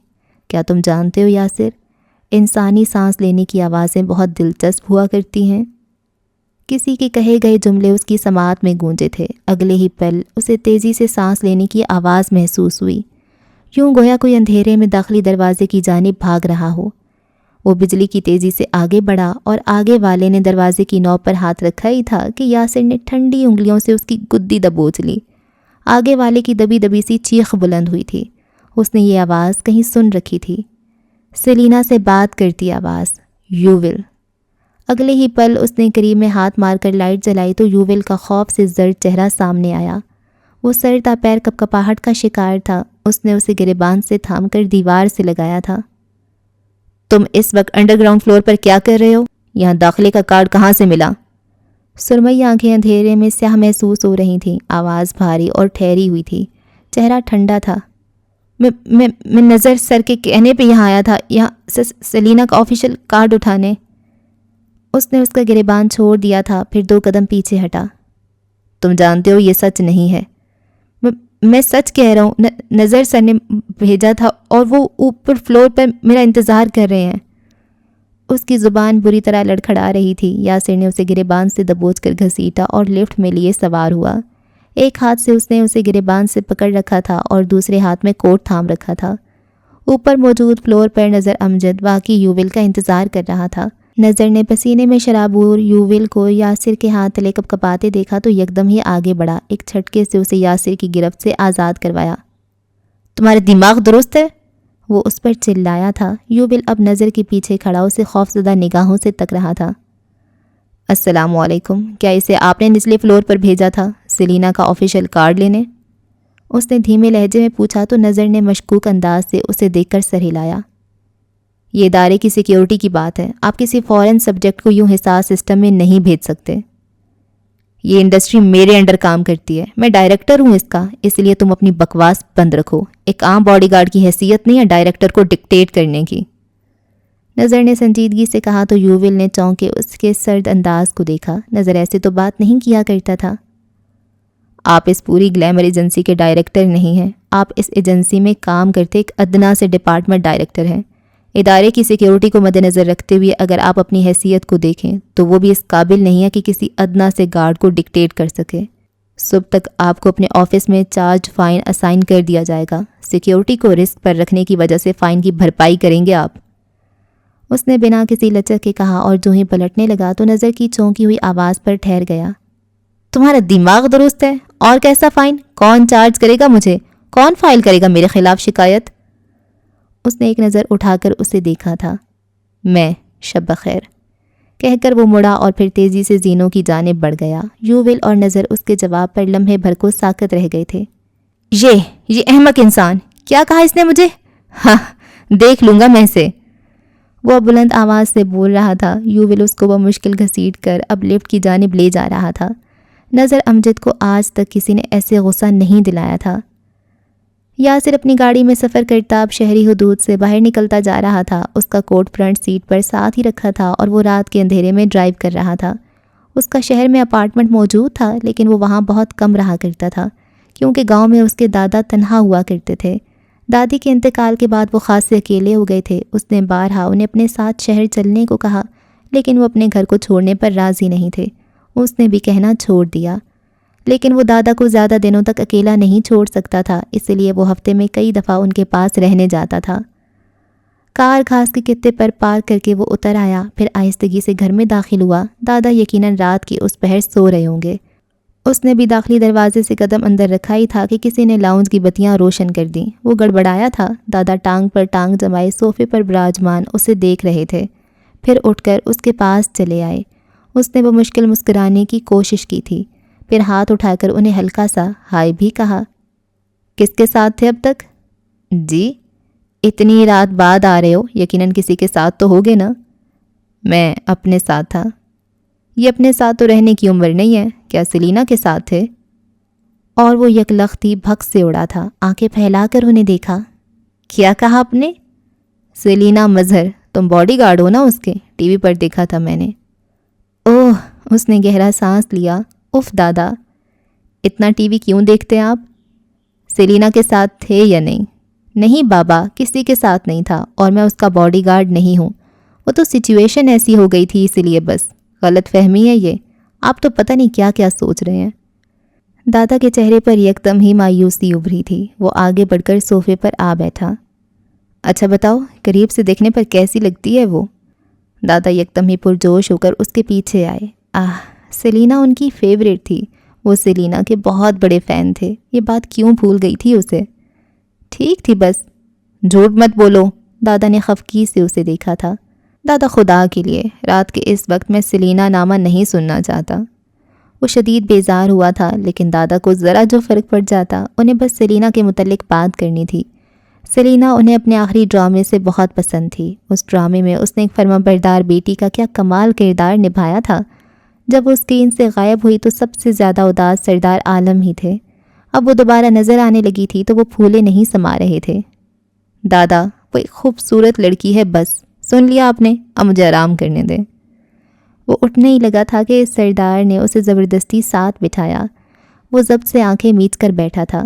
کیا تم جانتے ہو یاسر، انسانی سانس لینے کی آوازیں بہت دلچسپ ہوا کرتی ہیں۔ کسی کے کہے گئے جملے اس کی سماعت میں گونجے تھے۔ اگلے ہی پل اسے تیزی سے سانس لینے کی آواز محسوس ہوئی، یوں گویا کوئی اندھیرے میں داخلی دروازے کی جانب بھاگ رہا ہو۔ وہ بجلی کی تیزی سے آگے بڑھا اور آگے والے نے دروازے کی نوب پر ہاتھ رکھا ہی تھا کہ یاسر نے ٹھنڈی انگلیوں سے اس کی گدی دبوچ لی۔ آگے والے کی دبی دبی سی چیخ بلند ہوئی تھی۔ اس نے یہ آواز کہیں سن رکھی تھی، سیلینا سے بات کرتی آواز، یوول۔ اگلے ہی پل اس نے قریب میں ہاتھ مار کر لائٹ جلائی تو یوول کا خوف سے زرد چہرہ سامنے آیا۔ وہ سر تا پیر کپکپاہٹ کا شکار تھا۔ اس نے اسے گریبان سے تھام کر دیوار سے لگایا تھا۔ تم اس وقت انڈر گراؤنڈ فلور پر کیا کر رہے ہو؟ یہاں داخلے کا کارڈ کہاں سے ملا؟ سرمئی آنکھیں اندھیرے میں سیاہ محسوس ہو رہی تھیں۔ آواز بھاری اور ٹھہری ہوئی تھی، چہرہ ٹھنڈا تھا۔ میں نظر سر کے کہنے پہ یہاں آیا تھا، یہاں سیلینا کا آفیشیل کارڈ اٹھانے۔ اس نے اس کا گریبان چھوڑ دیا تھا، پھر 2 قدم پیچھے ہٹا۔ تم جانتے ہو یہ سچ نہیں ہے۔ میں سچ کہہ رہا ہوں، نظر سر نے بھیجا تھا اور وہ اوپر فلور پر میرا انتظار کر رہے ہیں۔ اس کی زبان بری طرح لڑکھڑا رہی تھی۔ یاسر نے اسے گریبان سے دبوچ کر گھسیٹا اور لفٹ میں لیے سوار ہوا۔ ایک ہاتھ سے اس نے اسے گریبان سے پکڑ رکھا تھا اور دوسرے ہاتھ میں کوٹ تھام رکھا تھا۔ اوپر موجود فلور پر نظر امجد واقعی یوول کا انتظار کر رہا تھا۔ نظر نے پسینے میں شرابور یوول کو یاسر کے ہاتھ تلے کپکپاتے دیکھا تو یکدم ہی آگے بڑھا، ایک جھٹکے سے اسے یاسر کی گرفت سے آزاد کروایا۔ تمہارے دماغ درست ہے؟ وہ اس پر چلایا تھا۔ یوول اب نظر کے پیچھے کھڑا اسے خوفزدہ نگاہوں سے تک رہا تھا۔ السلام علیکم، کیا اسے آپ نے نچلے فلور پر بھیجا تھا سیلینا کا آفیشیل کارڈ لینے؟ اس نے دھیمے لہجے میں پوچھا تو نظر نے مشکوک انداز سے اسے دیکھ کر سر ہلایا۔ یہ ادارے کی سیکیورٹی کی بات ہے، آپ کسی فورن سبجیکٹ کو یوں حساس سسٹم میں نہیں بھیج سکتے۔ یہ انڈسٹری میرے انڈر کام کرتی ہے، میں ڈائریکٹر ہوں اس کا، اس لیے تم اپنی بکواس بند رکھو۔ ایک عام باڈی گارڈ کی حیثیت نہیں ہے ڈائریکٹر کو ڈکٹیٹ کرنے کی۔ نظر نے سنجیدگی سے کہا تو یوول نے چونک کے اس کے سرد انداز کو دیکھا۔ نظر ایسے تو بات نہیں کیا کرتا تھا۔ آپ اس پوری گلیمر ایجنسی کے ڈائریکٹر نہیں ہیں، آپ اس ایجنسی میں کام کرتے ایک ادنا سے ڈپارٹمنٹ ڈائریکٹر ہیں۔ ادارے کی سیکیورٹی کو مد نظر رکھتے ہوئے اگر آپ اپنی حیثیت کو دیکھیں تو وہ بھی اس قابل نہیں ہے کہ کسی ادنا سے گارڈ کو ڈکٹیٹ کر سکے۔ صبح تک آپ کو اپنے آفس میں چارج فائن اسائن کر دیا جائے گا۔ سیکیورٹی کو رسک پر رکھنے کی وجہ سے فائن کی بھرپائی کریں گے آپ۔ اس نے بنا کسی لچک کے کہا اور جو ہی پلٹنے لگا تو نظر کی چونکی ہوئی آواز پر ٹھہر گیا۔ تمہارا دماغ درست ہے؟ اور کیسا فائن؟ کون چارج کرے گا مجھے؟ کون فائل کرے گا میرے خلاف شکایت؟ اس نے ایک نظر اٹھا کر اسے دیکھا تھا۔ میں، شب بخیر کہہ کر وہ مڑا اور پھر تیزی سے زینوں کی جانب بڑھ گیا۔ یوول اور نظر اس کے جواب پر لمحے بھر کو ساکت رہ گئے تھے۔ یہ احمق انسان، کیا کہا اس نے مجھے؟ ہاں، دیکھ لوں گا میں سے۔ وہ بلند آواز سے بول رہا تھا۔ یوول اس کو بمشکل گھسیٹ کر اب لفٹ کی جانب لے جا رہا تھا۔ نظر امجد کو آج تک کسی نے ایسے غصہ نہیں دلایا تھا۔ یاسر اپنی گاڑی میں سفر کرتا اب شہری حدود سے باہر نکلتا جا رہا تھا۔ اس کا کوٹ فرنٹ سیٹ پر ساتھ ہی رکھا تھا اور وہ رات کے اندھیرے میں ڈرائیو کر رہا تھا۔ اس کا شہر میں اپارٹمنٹ موجود تھا لیکن وہ وہاں بہت کم رہا کرتا تھا کیونکہ گاؤں میں اس کے دادا تنہا ہوا کرتے تھے۔ دادی کے انتقال کے بعد وہ خاصے اکیلے ہو گئے تھے۔ اس نے بارہا انہیں اپنے ساتھ شہر چلنے کو کہا لیکن وہ اپنے گھر کو چھوڑنے پر راضی نہیں تھے۔ اس نے بھی کہنا چھوڑ دیا لیکن وہ دادا کو زیادہ دنوں تک اکیلا نہیں چھوڑ سکتا تھا، اس لیے وہ ہفتے میں کئی دفعہ ان کے پاس رہنے جاتا تھا۔ کار گھاس کے کتے پر پارک کر کے وہ اتر آیا، پھر آہستگی سے گھر میں داخل ہوا۔ دادا یقیناً رات کی اس پہر سو رہے ہوں گے۔ اس نے بھی داخلی دروازے سے قدم اندر رکھا ہی تھا کہ کسی نے لاؤنج کی بتیاں روشن کر دیں۔ وہ گڑبڑایا تھا۔ دادا ٹانگ پر ٹانگ جمائے صوفے پر براجمان اسے دیکھ رہے تھے، پھر اٹھ کر اس کے پاس چلے آئے۔ اس نے وہ مشکل مسکرانے کی کوشش کی تھی، پھر ہاتھ اٹھا کر انہیں ہلکا سا ہائے بھی کہا۔ کس کے ساتھ تھے اب تک؟ جی، اتنی رات بعد آ رہے ہو، یقیناً کسی کے ساتھ تو ہوگے نا؟ میں اپنے ساتھ تھا۔ یہ اپنے ساتھ تو رہنے کی عمر نہیں ہے، کیا سلینا کے ساتھ تھے؟ اور وہ یکلختی بھگ سے اڑا تھا۔ آنکھیں پھیلا کر انہیں دیکھا۔ کیا کہا آپ نے؟ سلینا مظہر، تم باڈی گارڈ ہو نا اس کے؟ ٹی وی پر دیکھا تھا میں نے۔ اوہ، اس نے گہرا سانس لیا۔ اف دادا، اتنا ٹی وی کیوں دیکھتے ہیں آپ؟ سلینا کے ساتھ تھے یا نہیں؟ نہیں بابا، کسی کے ساتھ نہیں تھا اور میں اس کا باڈی گارڈ نہیں ہوں۔ وہ تو سچویشن ایسی ہو گئی تھی اسی لیے، بس غلط فہمی ہے یہ۔ آپ تو پتہ نہیں کیا کیا سوچ رہے ہیں۔ دادا کے چہرے پر یکدم ہی مایوسی ابھری تھی۔ وہ آگے بڑھ کر صوفے پر آ بیٹھا۔ اچھا بتاؤ، قریب سے دیکھنے پر کیسی لگتی ہے وہ؟ دادا یکدم ہی پرجوش ہو کر اس کے پیچھے آئے۔ سلینا ان کی فیوریٹ تھی۔ وہ سلینا کے بہت بڑے فین تھے۔ یہ بات کیوں بھول گئی تھی اسے؟ ٹھیک تھی بس۔ جھوٹ مت بولو، دادا نے خفگی سے اسے دیکھا تھا۔ دادا خدا کے لیے، رات کے اس وقت میں سلینا نامہ نہیں سننا چاہتا۔ وہ شدید بیزار ہوا تھا لیکن دادا کو ذرا جو فرق پڑ جاتا، انہیں بس سلینا کے متعلق بات کرنی تھی۔ سلینا انہیں اپنے آخری ڈرامے سے بہت پسند تھی۔ اس ڈرامے میں اس نے ایک فرمانبردار بیٹی کا کیا کمال کردار نبھایا تھا۔ جب وہ اسکرین سے غائب ہوئی تو سب سے زیادہ اداس سردار عالم ہی تھے۔ اب وہ دوبارہ نظر آنے لگی تھی تو وہ پھولے نہیں سما رہے تھے۔ دادا، وہ ایک خوبصورت لڑکی ہے، بس سن لیا آپ نے، اب مجھے آرام کرنے دیں۔ وہ اٹھنے ہی لگا تھا کہ سردار نے اسے زبردستی ساتھ بٹھایا۔ وہ ضبط سے آنکھیں میچ کر بیٹھا تھا۔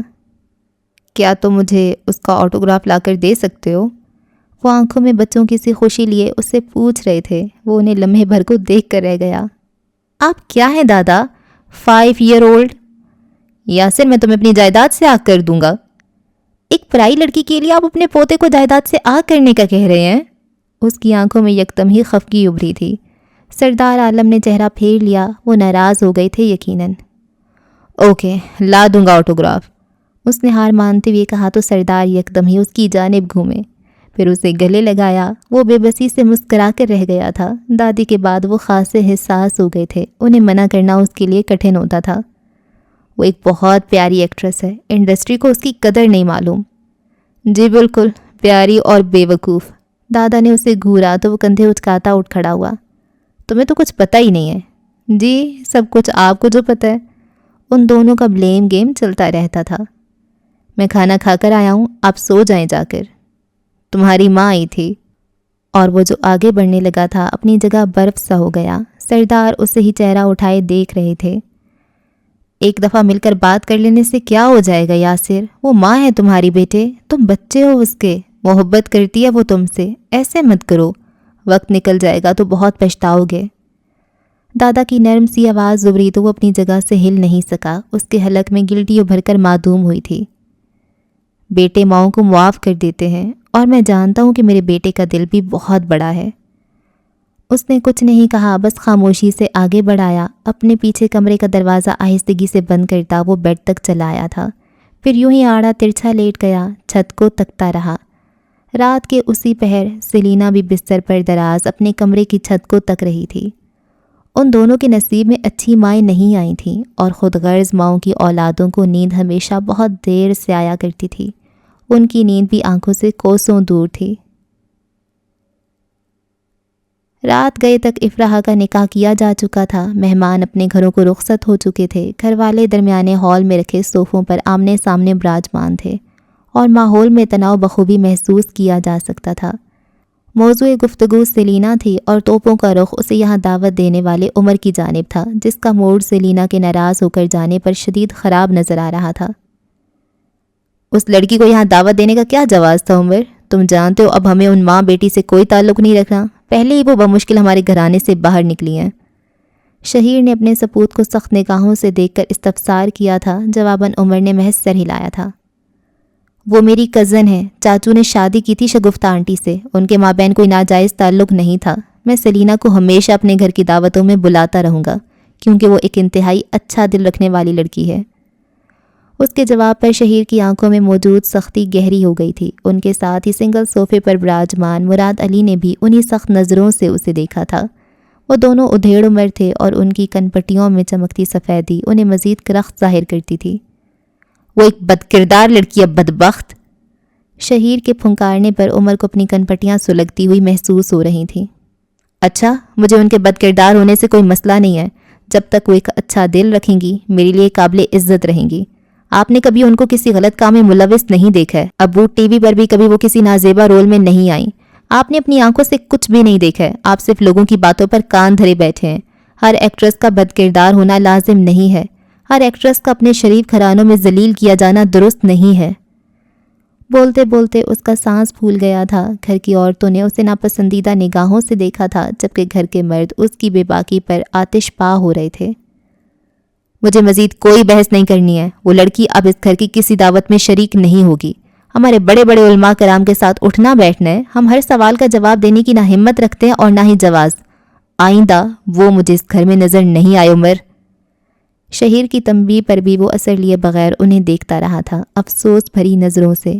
کیا تم مجھے اس کا آٹوگراف لا کر دے سکتے ہو؟ وہ آنکھوں میں بچوں کی سی خوشی لیے اس سے پوچھ رہے تھے۔ وہ انہیں لمحے بھر کو دیکھ کر رہ گیا۔ آپ کیا ہیں دادا، 5 ایئر اولڈ؟ یاسر، میں تمہیں اپنی جائیداد سے آگ کر دوں گا۔ ایک پرائی لڑکی کے لیے آپ اپنے پوتے کو جائیداد سے آگ کرنے کا کہہ رہے ہیں؟ اس کی آنکھوں میں یکدم ہی خفگی ابھری تھی۔ سردار عالم نے چہرہ پھیر لیا۔ وہ ناراض ہو گئے تھے یقیناً۔ اوکے، لا دوں گا آٹوگراف، اس نے ہار مانتے ہوئے کہا تو سردار یکدم ہی اس کی جانب گھومے، پھر اسے گلے لگایا۔ وہ بے بسی سے مسکرا کر رہ گیا تھا۔ دادی کے بعد وہ خاصے حساس ہو گئے تھے۔ انہیں منع کرنا اس کے لیے کٹھن ہوتا تھا۔ وہ ایک بہت پیاری ایکٹریس ہے، انڈسٹری کو اس کی قدر نہیں معلوم۔ جی بالکل، پیاری اور بے وقوف۔ دادا نے اسے گھورا تو وہ کندھے اچکاتا اٹھ کھڑا ہوا۔ تمہیں تو کچھ پتہ ہی نہیں ہے۔ جی، سب کچھ آپ کو جو پتہ ہے۔ ان دونوں کا بلیم گیم چلتا رہتا تھا۔ میں کھانا کھا کر آیا ہوں، آپ سو جائیں جا کر۔ تمہاری ماں آئی تھی۔ اور وہ جو آگے بڑھنے لگا تھا اپنی جگہ برف سا ہو گیا۔ سردار اسے ہی چہرہ اٹھائے دیکھ رہے تھے۔ ایک دفعہ مل کر بات کر لینے سے کیا ہو جائے گا یاسر؟ وہ ماں ہے تمہاری بیٹے، تم بچے ہو اس کے، محبت کرتی ہے وہ تم سے، ایسے مت کرو، وقت نکل جائے گا تو بہت پچھتاؤ گے۔ دادا کی نرم سی آواز ابھری تو وہ اپنی جگہ سے ہل نہیں سکا۔ اس کے حلق میں گلٹی ابھر کر معدوم ہوئی تھی۔ بیٹے ماؤں کو معاف کر دیتے ہیں، اور میں جانتا ہوں کہ میرے بیٹے کا دل بھی بہت بڑا ہے۔ اس نے کچھ نہیں کہا، بس خاموشی سے آگے بڑھایا۔ اپنے پیچھے کمرے کا دروازہ آہستگی سے بند کرتا وہ بیڈ تک چلا آیا تھا، پھر یوں ہی آڑا ترچھا لیٹ گیا، چھت کو تکتا رہا۔ رات کے اسی پہر سلینا بھی بستر پر دراز اپنے کمرے کی چھت کو تک رہی تھی۔ ان دونوں کے نصیب میں اچھی مائیں نہیں آئی تھیں، اور خود غرض ماؤں کی اولادوں کو نیند ہمیشہ بہت دیر سے آیا کرتی تھی۔ ان کی نیند بھی آنکھوں سے کوسوں دور تھی۔ رات گئے تک افراح کا نکاح کیا جا چکا تھا، مہمان اپنے گھروں کو رخصت ہو چکے تھے، گھر والے درمیانے ہال میں رکھے صوفوں پر آمنے سامنے براجمان تھے اور ماحول میں تناؤ بخوبی محسوس کیا جا سکتا تھا۔ موضوع گفتگو سیلینا تھی اور توپوں کا رخ اسے یہاں دعوت دینے والے عمر کی جانب تھا، جس کا موڈ سیلینا کے ناراض ہو کر جانے پر شدید خراب نظر آ رہا تھا۔ اس لڑکی کو یہاں دعوت دینے کا کیا جواز تھا عمر؟ تم جانتے ہو اب ہمیں ان ماں بیٹی سے کوئی تعلق نہیں رکھنا، پہلے ہی وہ بمشکل ہمارے گھرانے سے باہر نکلی ہیں۔ شہیر نے اپنے سپوت کو سخت نگاہوں سے دیکھ کر استفسار کیا تھا، جواباً عمر نے محض سر ہلایا تھا۔ وہ میری کزن ہے، چاچو نے شادی کی تھی شگفتہ آنٹی سے، ان کے مابین کوئی ناجائز تعلق نہیں تھا۔ میں سیلینا کو ہمیشہ اپنے گھر کی دعوتوں میں بلاتا رہوں گا کیونکہ وہ ایک انتہائی اچھا دل رکھنے والی لڑکی ہے۔ اس کے جواب پر شہیر کی آنکھوں میں موجود سختی گہری ہو گئی تھی۔ ان کے ساتھ ہی سنگل صوفے پر براجمان مراد علی نے بھی انہی سخت نظروں سے اسے دیکھا تھا۔ وہ دونوں ادھیڑ عمر تھے اور ان کی کن پٹیوں میں چمکتی سفیدی انہیں مزید کرخت ظاہر کرتی تھی۔ وہ ایک بدکردار لڑکی ہے، بدبخت۔ شہیر کے پھنکارنے پر عمر کو اپنی کن پٹیاں سلگتی ہوئی محسوس ہو رہی تھیں۔ اچھا، مجھے ان کے بدکردار ہونے سے کوئی مسئلہ نہیں ہے، جب تک وہ ایک اچھا دل رکھیں گی میرے لیے قابل عزت رہیں گی۔ آپ نے کبھی ان کو کسی غلط کام میں ملوث نہیں دیکھا ہے۔ ابو ٹی وی پر بھی کبھی وہ کسی نازیبا رول میں نہیں آئیں۔ آپ نے اپنی آنکھوں سے کچھ بھی نہیں دیکھا ہے، آپ صرف لوگوں کی باتوں پر کان دھرے بیٹھے ہیں۔ ہر ایکٹریس کا بدکردار ہونا لازم نہیں ہے، ہر ایکٹریس کا اپنے شریف گھرانوں میں ذلیل کیا جانا درست نہیں ہے۔ بولتے بولتے اس کا سانس پھول گیا تھا۔ گھر کی عورتوں نے اسے ناپسندیدہ نگاہوں سے دیکھا تھا، جبکہ گھر کے مرد اس کی بے باکی پر آتش پا ہو رہے تھے۔ مجھے مزید کوئی بحث نہیں کرنی ہے، وہ لڑکی اب اس گھر کی کسی دعوت میں شریک نہیں ہوگی۔ ہمارے بڑے بڑے علماء کرام کے ساتھ اٹھنا بیٹھنا ہے، ہم ہر سوال کا جواب دینے کی نہ ہمت رکھتے ہیں اور نہ ہی جواز۔ آئندہ وہ مجھے اس گھر میں نظر نہیں آئے عمر۔ شہیر کی تنبیہ پر بھی وہ اثر لیے بغیر انہیں دیکھتا رہا تھا، افسوس بھری نظروں سے۔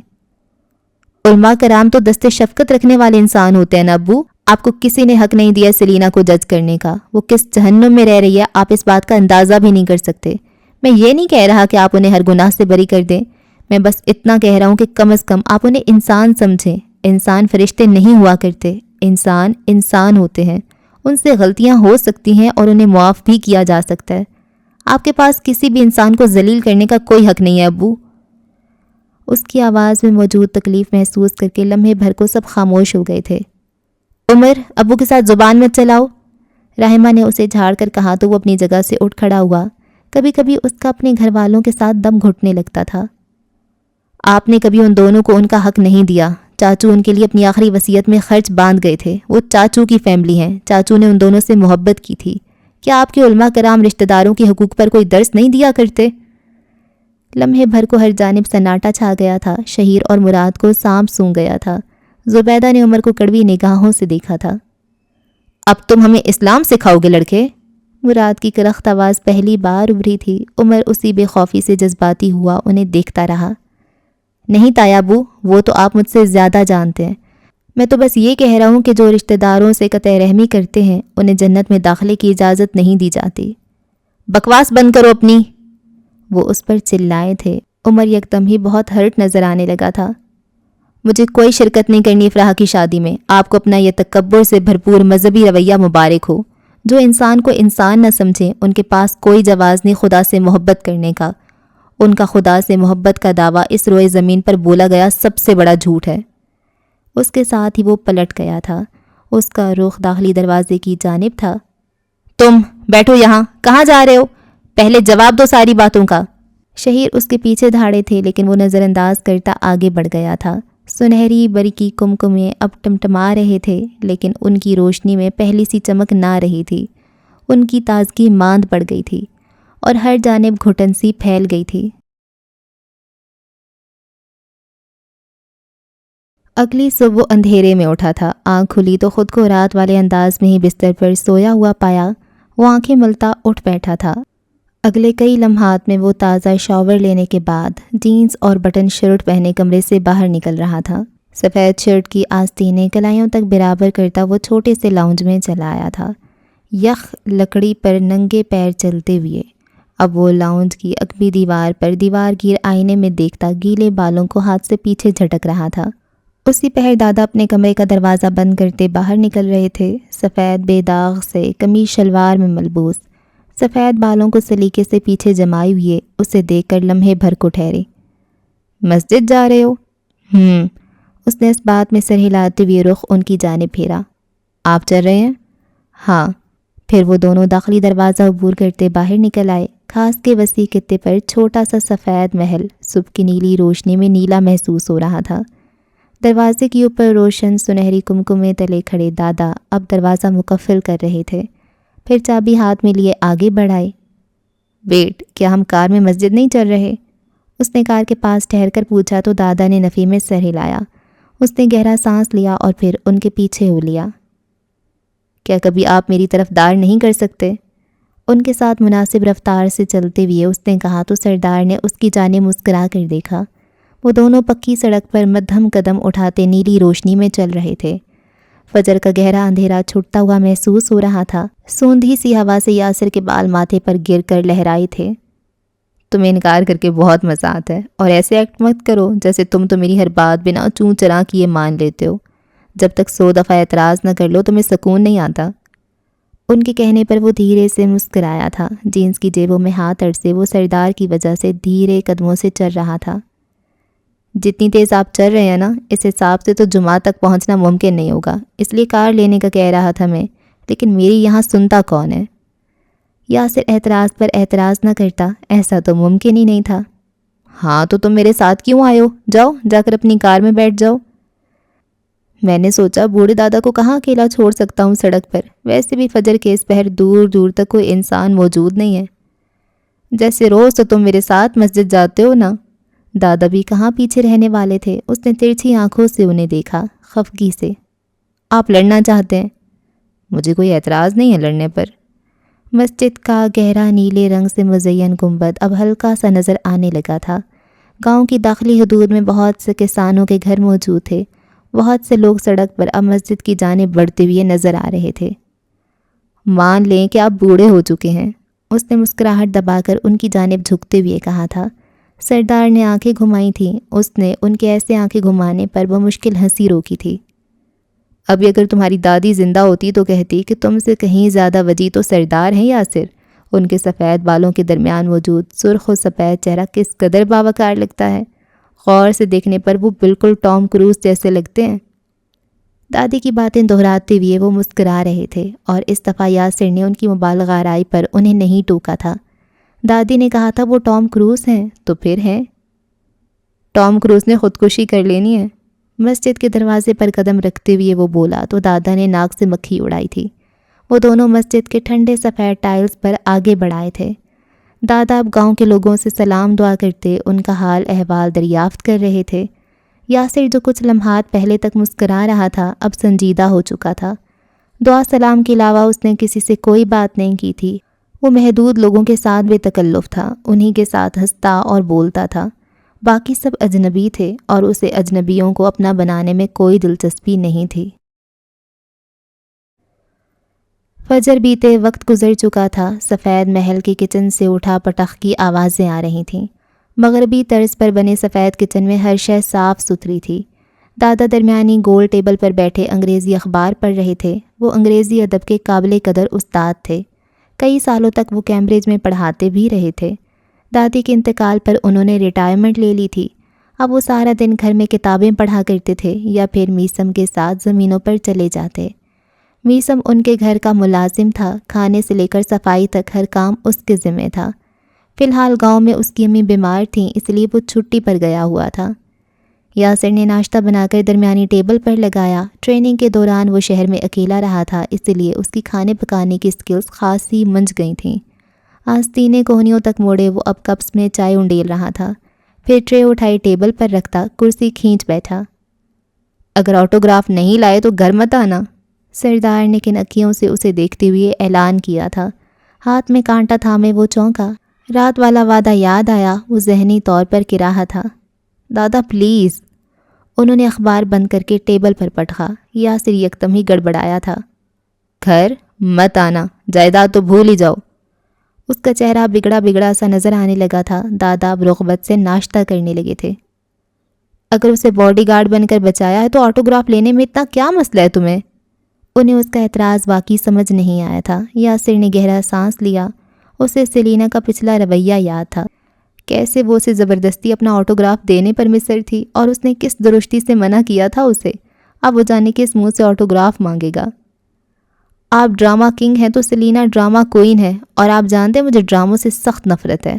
علماء کرام تو دست شفقت رکھنے والے انسان ہوتے ہیں نا ابو، آپ کو کسی نے حق نہیں دیا سیلینا کو جج کرنے کا۔ وہ کس جہنم میں رہ رہی ہے آپ اس بات کا اندازہ بھی نہیں کر سکتے۔ میں یہ نہیں کہہ رہا کہ آپ انہیں ہر گناہ سے بری کر دیں، میں بس اتنا کہہ رہا ہوں کہ کم از کم آپ انہیں انسان سمجھیں۔ انسان فرشتے نہیں ہوا کرتے، انسان انسان ہوتے ہیں، ان سے غلطیاں ہو سکتی ہیں اور انہیں معاف بھی کیا جا سکتا ہے۔ آپ کے پاس کسی بھی انسان کو ذلیل کرنے کا کوئی حق نہیں ہے ابو۔ اس کی آواز میں موجود تکلیف محسوس کر کے لمحے بھر کو سب خاموش ہو گئے تھے۔ عمر، ابو کے ساتھ زبان مت چلاؤ، رحمہ نے اسے جھاڑ کر کہا تو وہ اپنی جگہ سے اٹھ کھڑا ہوا۔ کبھی کبھی اس کا اپنے گھر والوں کے ساتھ دم گھٹنے لگتا تھا۔ آپ نے کبھی ان دونوں کو ان کا حق نہیں دیا۔ چاچو ان کے لیے اپنی آخری وصیت میں خرچ باندھ گئے تھے۔ وہ چاچو کی فیملی ہیں، چاچو نے ان دونوں سے محبت کی تھی۔ کیا آپ کے علماء کرام رشتہ داروں کے حقوق پر کوئی درس نہیں دیا کرتے؟ لمحے بھر کو ہر جانب سناٹا چھا گیا تھا۔ شہیر اور مراد کو سانپ سونگھ گیا تھا۔ زبیدہ نے عمر کو کڑوی نگاہوں سے دیکھا تھا۔ اب تم ہمیں اسلام سکھاؤ گے لڑکے؟ مراد کی کرخت آواز پہلی بار ابھری تھی۔ عمر اسی بے خوفی سے جذباتی ہوا انہیں دیکھتا رہا۔ نہیں تایا ابو، وہ تو آپ مجھ سے زیادہ جانتے ہیں۔ میں تو بس یہ کہہ رہا ہوں کہ جو رشتہ داروں سے قطع رحمی کرتے ہیں انہیں جنت میں داخلے کی اجازت نہیں دی جاتی۔ بکواس بند کرو اپنی، وہ اس پر چلائے تھے۔ عمر یکدم ہی بہت ہرٹ نظر آنے لگا تھا۔ مجھے کوئی شرکت نہیں کرنی افراح کی شادی میں۔ آپ کو اپنا یہ تکبر سے بھرپور مذہبی رویہ مبارک ہو۔ جو انسان کو انسان نہ سمجھیں ان کے پاس کوئی جواز نہیں خدا سے محبت کرنے کا۔ ان کا خدا سے محبت کا دعویٰ اس روئے زمین پر بولا گیا سب سے بڑا جھوٹ ہے۔ اس کے ساتھ ہی وہ پلٹ گیا تھا۔ اس کا رخ داخلی دروازے کی جانب تھا۔ تم بیٹھو یہاں، کہاں جا رہے ہو؟ پہلے جواب دو ساری باتوں کا۔ شہیر اس کے پیچھے دھاڑے تھے لیکن وہ نظر انداز کرتا آگے بڑھ گیا تھا۔ سنہری برقی کمکمے اب ٹمٹما رہے تھے لیکن ان کی روشنی میں پہلی سی چمک نہ رہی تھی۔ ان کی تازگی ماند پڑ گئی تھی اور ہر جانب گھٹن سی پھیل گئی تھی۔ اگلی صبح وہ اندھیرے میں اٹھا تھا۔ آنکھ کھلی تو خود کو رات والے انداز میں ہی بستر پر سویا ہوا پایا۔ وہ آنکھیں ملتا اٹھ بیٹھا تھا۔ اگلے کئی لمحات میں وہ تازہ شاور لینے کے بعد جینز اور بٹن شرٹ پہنے کمرے سے باہر نکل رہا تھا۔ سفید شرٹ کی آستینیں کلائیوں تک برابر کرتا وہ چھوٹے سے لاؤنج میں چلا آیا تھا، یخ لکڑی پر ننگے پیر چلتے ہوئے۔ اب وہ لاؤنج کی عقبی دیوار پر دیوار گیر آئینے میں دیکھتا گیلے بالوں کو ہاتھ سے پیچھے جھٹک رہا تھا۔ اسی پہر دادا اپنے کمرے کا دروازہ بند کرتے باہر نکل رہے تھے۔ سفید بے داغ سے قمیص شلوار میں ملبوس، سفید بالوں کو سلیقے سے پیچھے جمائے ہوئے اسے دیکھ کر لمحے بھر کو ٹھہرے۔ مسجد جا رہے ہو؟ اس نے اس بات میں سر ہلاتے ہوئے رخ ان کی جانب پھیرا۔ آپ چل رہے ہیں؟ ہاں۔ پھر وہ دونوں داخلی دروازہ عبور کرتے باہر نکل آئے۔ خاص کے وسیع خطے پر چھوٹا سا سفید محل صبح کی نیلی روشنی میں نیلا محسوس ہو رہا تھا۔ دروازے کے اوپر روشن سنہری کمکمے تلے کھڑے دادا اب دروازہ مقفل کر رہے تھے، پھر چابی ہاتھ میں لیے آگے بڑھائے۔ ویٹ، کیا ہم کار میں مسجد نہیں چل رہے؟ اس نے کار کے پاس ٹھہر کر پوچھا تو دادا نے نفی میں سر ہلایا۔ اس نے گہرا سانس لیا اور پھر ان کے پیچھے ہو لیا۔ کیا کبھی آپ میری طرف دار نہیں کر سکتے؟ ان کے ساتھ مناسب رفتار سے چلتے ہوئے اس نے کہا تو سردار نے اس کی جانب مسکرا کر دیکھا۔ وہ دونوں پکی سڑک پر مدھم قدم اٹھاتے نیلی روشنی میں چل رہے تھے۔ فجر کا گہرا اندھیرا چھٹتا ہوا محسوس ہو رہا تھا۔ سوندھی سی ہوا سے یاسر کے بال ماتھے پر گر کر لہرائے تھے۔ تمہیں انکار کر کے بہت مزہ آتا ہے، اور ایسے ایکٹ مت کرو جیسے تم تو میری ہر بات بنا چوں چرا کیے مان لیتے ہو۔ جب تک 100 دفعہ اعتراض نہ کر لو تمہیں سکون نہیں آتا۔ ان کے کہنے پر وہ دھیرے سے مسکرایا تھا۔ جینس کی جیبوں میں ہاتھ اڑسے وہ سردار کی وجہ سے دھیرے قدموں سے چل رہا تھا۔ جتنی تیز آپ چل رہے ہیں نا، اس حساب سے تو جمعہ تک پہنچنا ممکن نہیں ہوگا، اس لیے کار لینے کا کہہ رہا تھا میں، لیکن میری یہاں سنتا کون ہے؟ یاسر اعتراض پر اعتراض نہ کرتا، ایسا تو ممکن ہی نہیں تھا۔ ہاں تو تم میرے ساتھ کیوں آئے ہو؟ جاؤ جا کر اپنی کار میں بیٹھ جاؤ۔ میں نے سوچا بوڑھے دادا کو کہاں اکیلا چھوڑ سکتا ہوں سڑک پر، ویسے بھی فجر کے اس پہر دور دور تک کوئی انسان موجود نہیں ہے۔ جیسے روز تو تم میرے ساتھ مسجد جاتے ہو نا۔ دادا بھی کہاں پیچھے رہنے والے تھے، اس نے ترچھی آنکھوں سے انہیں دیکھا، خفگی سے۔ آپ لڑنا چاہتے ہیں؟ مجھے کوئی اعتراض نہیں ہے لڑنے پر۔ مسجد کا گہرا نیلے رنگ سے مزین گنبد اب ہلکا سا نظر آنے لگا تھا۔ گاؤں کی داخلی حدود میں بہت سے کسانوں کے گھر موجود تھے۔ بہت سے لوگ سڑک پر اب مسجد کی جانب بڑھتے ہوئے نظر آ رہے تھے۔ مان لیں کہ آپ بوڑھے ہو چکے ہیں، اس نے مسکراہٹ دبا کر ان کی جانب جھکتے ہوئے کہا تھا۔ سردار نے آنکھیں گھمائی تھیں۔ اس نے ان کے ایسے آنکھیں گھمانے پر بمشکل ہنسی روکی تھی۔ ابھی اگر تمہاری دادی زندہ ہوتی تو کہتی کہ تم سے کہیں زیادہ وجی تو سردار ہیں یاسر۔ ان کے سفید بالوں کے درمیان موجود سرخ و سفید چہرہ کس قدر باوقار لگتا ہے۔ غور سے دیکھنے پر وہ بالکل ٹام کروز جیسے لگتے ہیں۔ دادی کی باتیں دہراتے ہوئے وہ مسکرا رہے تھے، اور اس دفعہ یاسر نے ان کی مبالغہ آرائی پر انہیں نہیں ٹوکا تھا۔ دادی نے کہا تھا وہ ٹام کروز ہیں تو پھر ہیں۔ ٹام کروز نے خودکشی کر لینی ہے۔ مسجد کے دروازے پر قدم رکھتے ہوئے وہ بولا تو دادا نے ناک سے مکھی اڑائی تھی۔ وہ دونوں مسجد کے ٹھنڈے سفید ٹائلز پر آگے بڑھائے تھے۔ دادا اب گاؤں کے لوگوں سے سلام دعا کرتے ان کا حال احوال دریافت کر رہے تھے۔ یاسر جو کچھ لمحات پہلے تک مسکرا رہا تھا اب سنجیدہ ہو چکا تھا۔ دعا سلام کے علاوہ اس نے کسی سے کوئی بات نہیں کی تھی۔ وہ محدود لوگوں کے ساتھ بے تکلف تھا، انہی کے ساتھ ہنستا اور بولتا تھا۔ باقی سب اجنبی تھے اور اسے اجنبیوں کو اپنا بنانے میں کوئی دلچسپی نہیں تھی۔ فجر بیتے وقت گزر چکا تھا۔ سفید محل کے کچن سے اٹھا پٹخ کی آوازیں آ رہی تھیں۔ مغربی طرز پر بنے سفید کچن میں ہر شے صاف ستھری تھی۔ دادا درمیانی گول ٹیبل پر بیٹھے انگریزی اخبار پڑھ رہے تھے۔ وہ انگریزی ادب کے قابل قدر استاد تھے۔ کئی سالوں تک وہ کیمبرج میں پڑھاتے بھی رہے تھے۔ دادی کے انتقال پر انہوں نے ریٹائرمنٹ لے لی تھی۔ اب وہ سارا دن گھر میں کتابیں پڑھا کرتے تھے یا پھر میسم کے ساتھ زمینوں پر چلے جاتے۔ میسم ان کے گھر کا ملازم تھا، کھانے سے لے کر صفائی تک ہر کام اس کے ذمہ تھا۔ فی الحال گاؤں میں اس کی امی بیمار تھیں، اس لیے وہ چھٹی پر گیا ہوا تھا۔ یاسر نے ناشتہ بنا کر درمیانی ٹیبل پر لگایا۔ ٹریننگ کے دوران وہ شہر میں اکیلا رہا تھا، اس لیے اس کی کھانے پکانے کی سکلز خاصی منجھ گئی تھیں۔ آستینے کوہنیوں تک موڑے وہ اب کپس میں چائے انڈیل رہا تھا، پھر ٹرے اٹھائی ٹیبل پر رکھتا، کرسی کھینچ بیٹھا۔ اگر آٹوگراف نہیں لائے تو گھر مت آنا، سردار نے کنکیوں سے اسے دیکھتے ہوئے اعلان کیا تھا۔ ہاتھ میں کانٹا تھامے وہ چونکا۔ رات والا وعدہ یاد آیا، وہ ذہنی طور پر کراہا تھا۔ دادا پلیز۔ انہوں نے اخبار بند کر کے ٹیبل پر پٹخا۔ یاسر یکدم ہی گڑبڑایا تھا۔ گھر مت آنا، جائیداد تو بھول ہی جاؤ۔ اس کا چہرہ بگڑا بگڑا سا نظر آنے لگا تھا۔ دادا اب رغبت سے ناشتہ کرنے لگے تھے۔ اگر اسے باڈی گارڈ بن کر بچایا ہے تو آٹوگراف لینے میں اتنا کیا مسئلہ ہے تمہیں؟ انہیں اس کا اعتراض واقعی سمجھ نہیں آیا تھا۔ یاسر نے گہرا سانس لیا۔ اسے سیلینا کا پچھلا رویہ یاد تھا، کیسے وہ اسے زبردستی اپنا آٹوگراف دینے پر مصر تھی اور اس نے کس درستی سے منع کیا تھا اسے۔ اب وہ جانے کس منہ سے آٹوگراف مانگے گا۔ آپ ڈرامہ کنگ ہیں تو سیلینا ڈرامہ کوئین ہے، اور آپ جانتے ہیں مجھے ڈراموں سے سخت نفرت ہے۔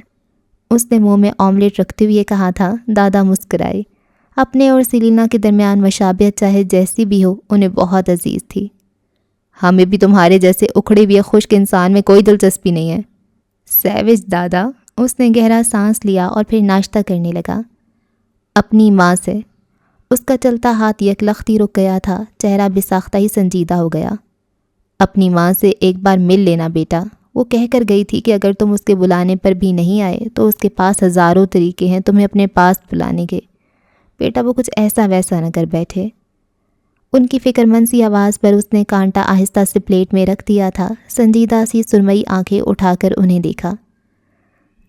اس نے منہ میں آملیٹ رکھتے ہوئے کہا تھا۔ دادا مسکرائے۔ اپنے اور سیلینا کے درمیان مشابہت چاہے جیسی بھی ہو، انہیں بہت عزیز تھی۔ ہمیں بھی تمہارے جیسے اکھڑے ہوئے خشک انسان میں کوئی دلچسپی نہیں ہے۔ سیوج دادا۔ اس نے گہرا سانس لیا اور پھر ناشتہ کرنے لگا۔ اپنی ماں سے۔ اس کا چلتا ہاتھ یک لختی رک گیا تھا، چہرہ بساختہ ہی سنجیدہ ہو گیا۔ اپنی ماں سے ایک بار مل لینا بیٹا۔ وہ کہہ کر گئی تھی کہ اگر تم اس کے بلانے پر بھی نہیں آئے تو اس کے پاس ہزاروں طریقے ہیں تمہیں اپنے پاس بلانے کے۔ بیٹا وہ کچھ ایسا ویسا نہ کر بیٹھے۔ ان کی فکر مند سی آواز پر اس نے کانٹا آہستہ سے پلیٹ میں رکھ دیا تھا۔ سنجیدہ سی سرمئی آنکھیں اٹھا کر انہیں دیکھا۔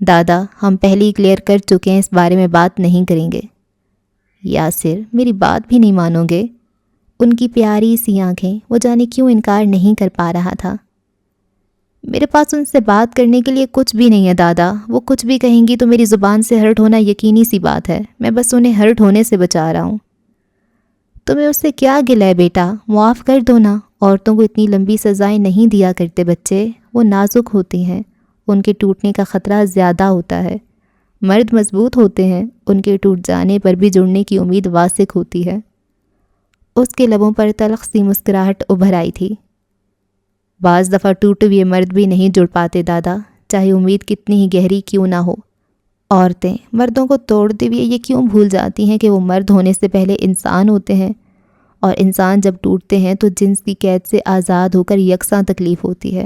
دادا ہم پہلے ہی کلیئر کر چکے ہیں، اس بارے میں بات نہیں کریں گے۔ یاسر میری بات بھی نہیں مانو گے؟ ان کی پیاری سی آنکھیں، وہ جانے کیوں انکار نہیں کر پا رہا تھا۔ میرے پاس ان سے بات کرنے کے لیے کچھ بھی نہیں ہے دادا، وہ کچھ بھی کہیں گی تو میری زبان سے ہرٹ ہونا یقینی سی بات ہے، میں بس انہیں ہرٹ ہونے سے بچا رہا ہوں۔ تمہیں اس سے کیا گلہ ہے بیٹا، معاف کر دو نا۔ عورتوں کو اتنی لمبی سزائیں نہیں دیا کرتے بچے، وہ نازک ہوتی ہیں، ان کے ٹوٹنے کا خطرہ زیادہ ہوتا ہے۔ مرد مضبوط ہوتے ہیں، ان کے ٹوٹ جانے پر بھی جڑنے کی امید واسق ہوتی ہے۔ اس کے لبوں پر تلخ سی مسکراہٹ ابھر آئی تھی۔ بعض دفعہ ٹوٹے ہوئے مرد بھی نہیں جڑ پاتے دادا، چاہے امید کتنی ہی گہری کیوں نہ ہو۔ عورتیں مردوں کو توڑتے ہوئے یہ کیوں بھول جاتی ہیں کہ وہ مرد ہونے سے پہلے انسان ہوتے ہیں، اور انسان جب ٹوٹتے ہیں تو جنس کی قید سے آزاد ہو کر یکساں تکلیف ہوتی ہے۔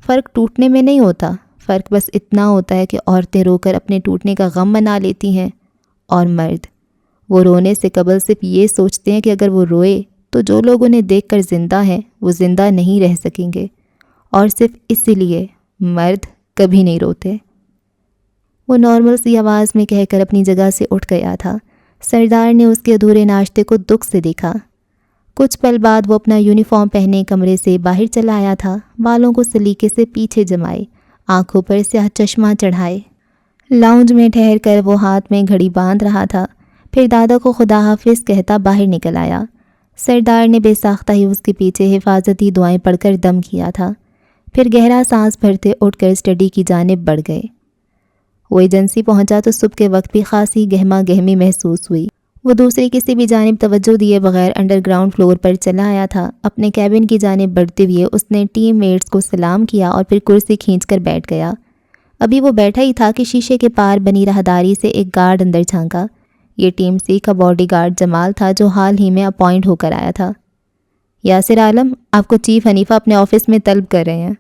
فرق ٹوٹنے میں نہیں ہوتا، فرق بس اتنا ہوتا ہے کہ عورتیں رو کر اپنے ٹوٹنے کا غم منا لیتی ہیں، اور مرد وہ رونے سے قبل صرف یہ سوچتے ہیں کہ اگر وہ روئے تو جو لوگ انہیں دیکھ کر زندہ ہیں وہ زندہ نہیں رہ سکیں گے، اور صرف اسی لیے مرد کبھی نہیں روتے۔ وہ نارمل سی آواز میں کہہ کر اپنی جگہ سے اٹھ گیا تھا۔ سردار نے اس کے ادھورے ناشتے کو دکھ سے دیکھا۔ کچھ پل بعد وہ اپنا یونیفارم پہنے کمرے سے باہر چلا آیا تھا، بالوں کو سلیقے سے پیچھے جمائے، آنکھوں پر سیاہ چشمہ چڑھائے۔ لاؤنج میں ٹھہر کر وہ ہاتھ میں گھڑی باندھ رہا تھا، پھر دادا کو خدا حافظ کہتا باہر نکل آیا۔ سردار نے بے ساختہ ہی اس کے پیچھے حفاظتی دعائیں پڑھ کر دم کیا تھا، پھر گہرا سانس بھرتے اٹھ کر اسٹڈی کی جانب بڑھ گئے۔ وہ ایجنسی پہنچا تو صبح کے وقت بھی خاصی گہما گہمی محسوس ہوئی۔ وہ دوسری کسی بھی جانب توجہ دیے بغیر انڈر گراؤنڈ فلور پر چلا آیا تھا۔ اپنے کیبن کی جانب بڑھتے ہوئے اس نے ٹیم میٹس کو سلام کیا اور پھر کرسی کھینچ کر بیٹھ گیا۔ ابھی وہ بیٹھا ہی تھا کہ شیشے کے پار بنی راہداری سے ایک گارڈ اندر جھانکا۔ یہ ٹیم سی کا باڈی گارڈ جمال تھا، جو حال ہی میں اپوائنٹ ہو کر آیا تھا۔ یاسر عالم، آپ کو چیف حنیفہ اپنے آفس میں طلب کر رہے ہیں۔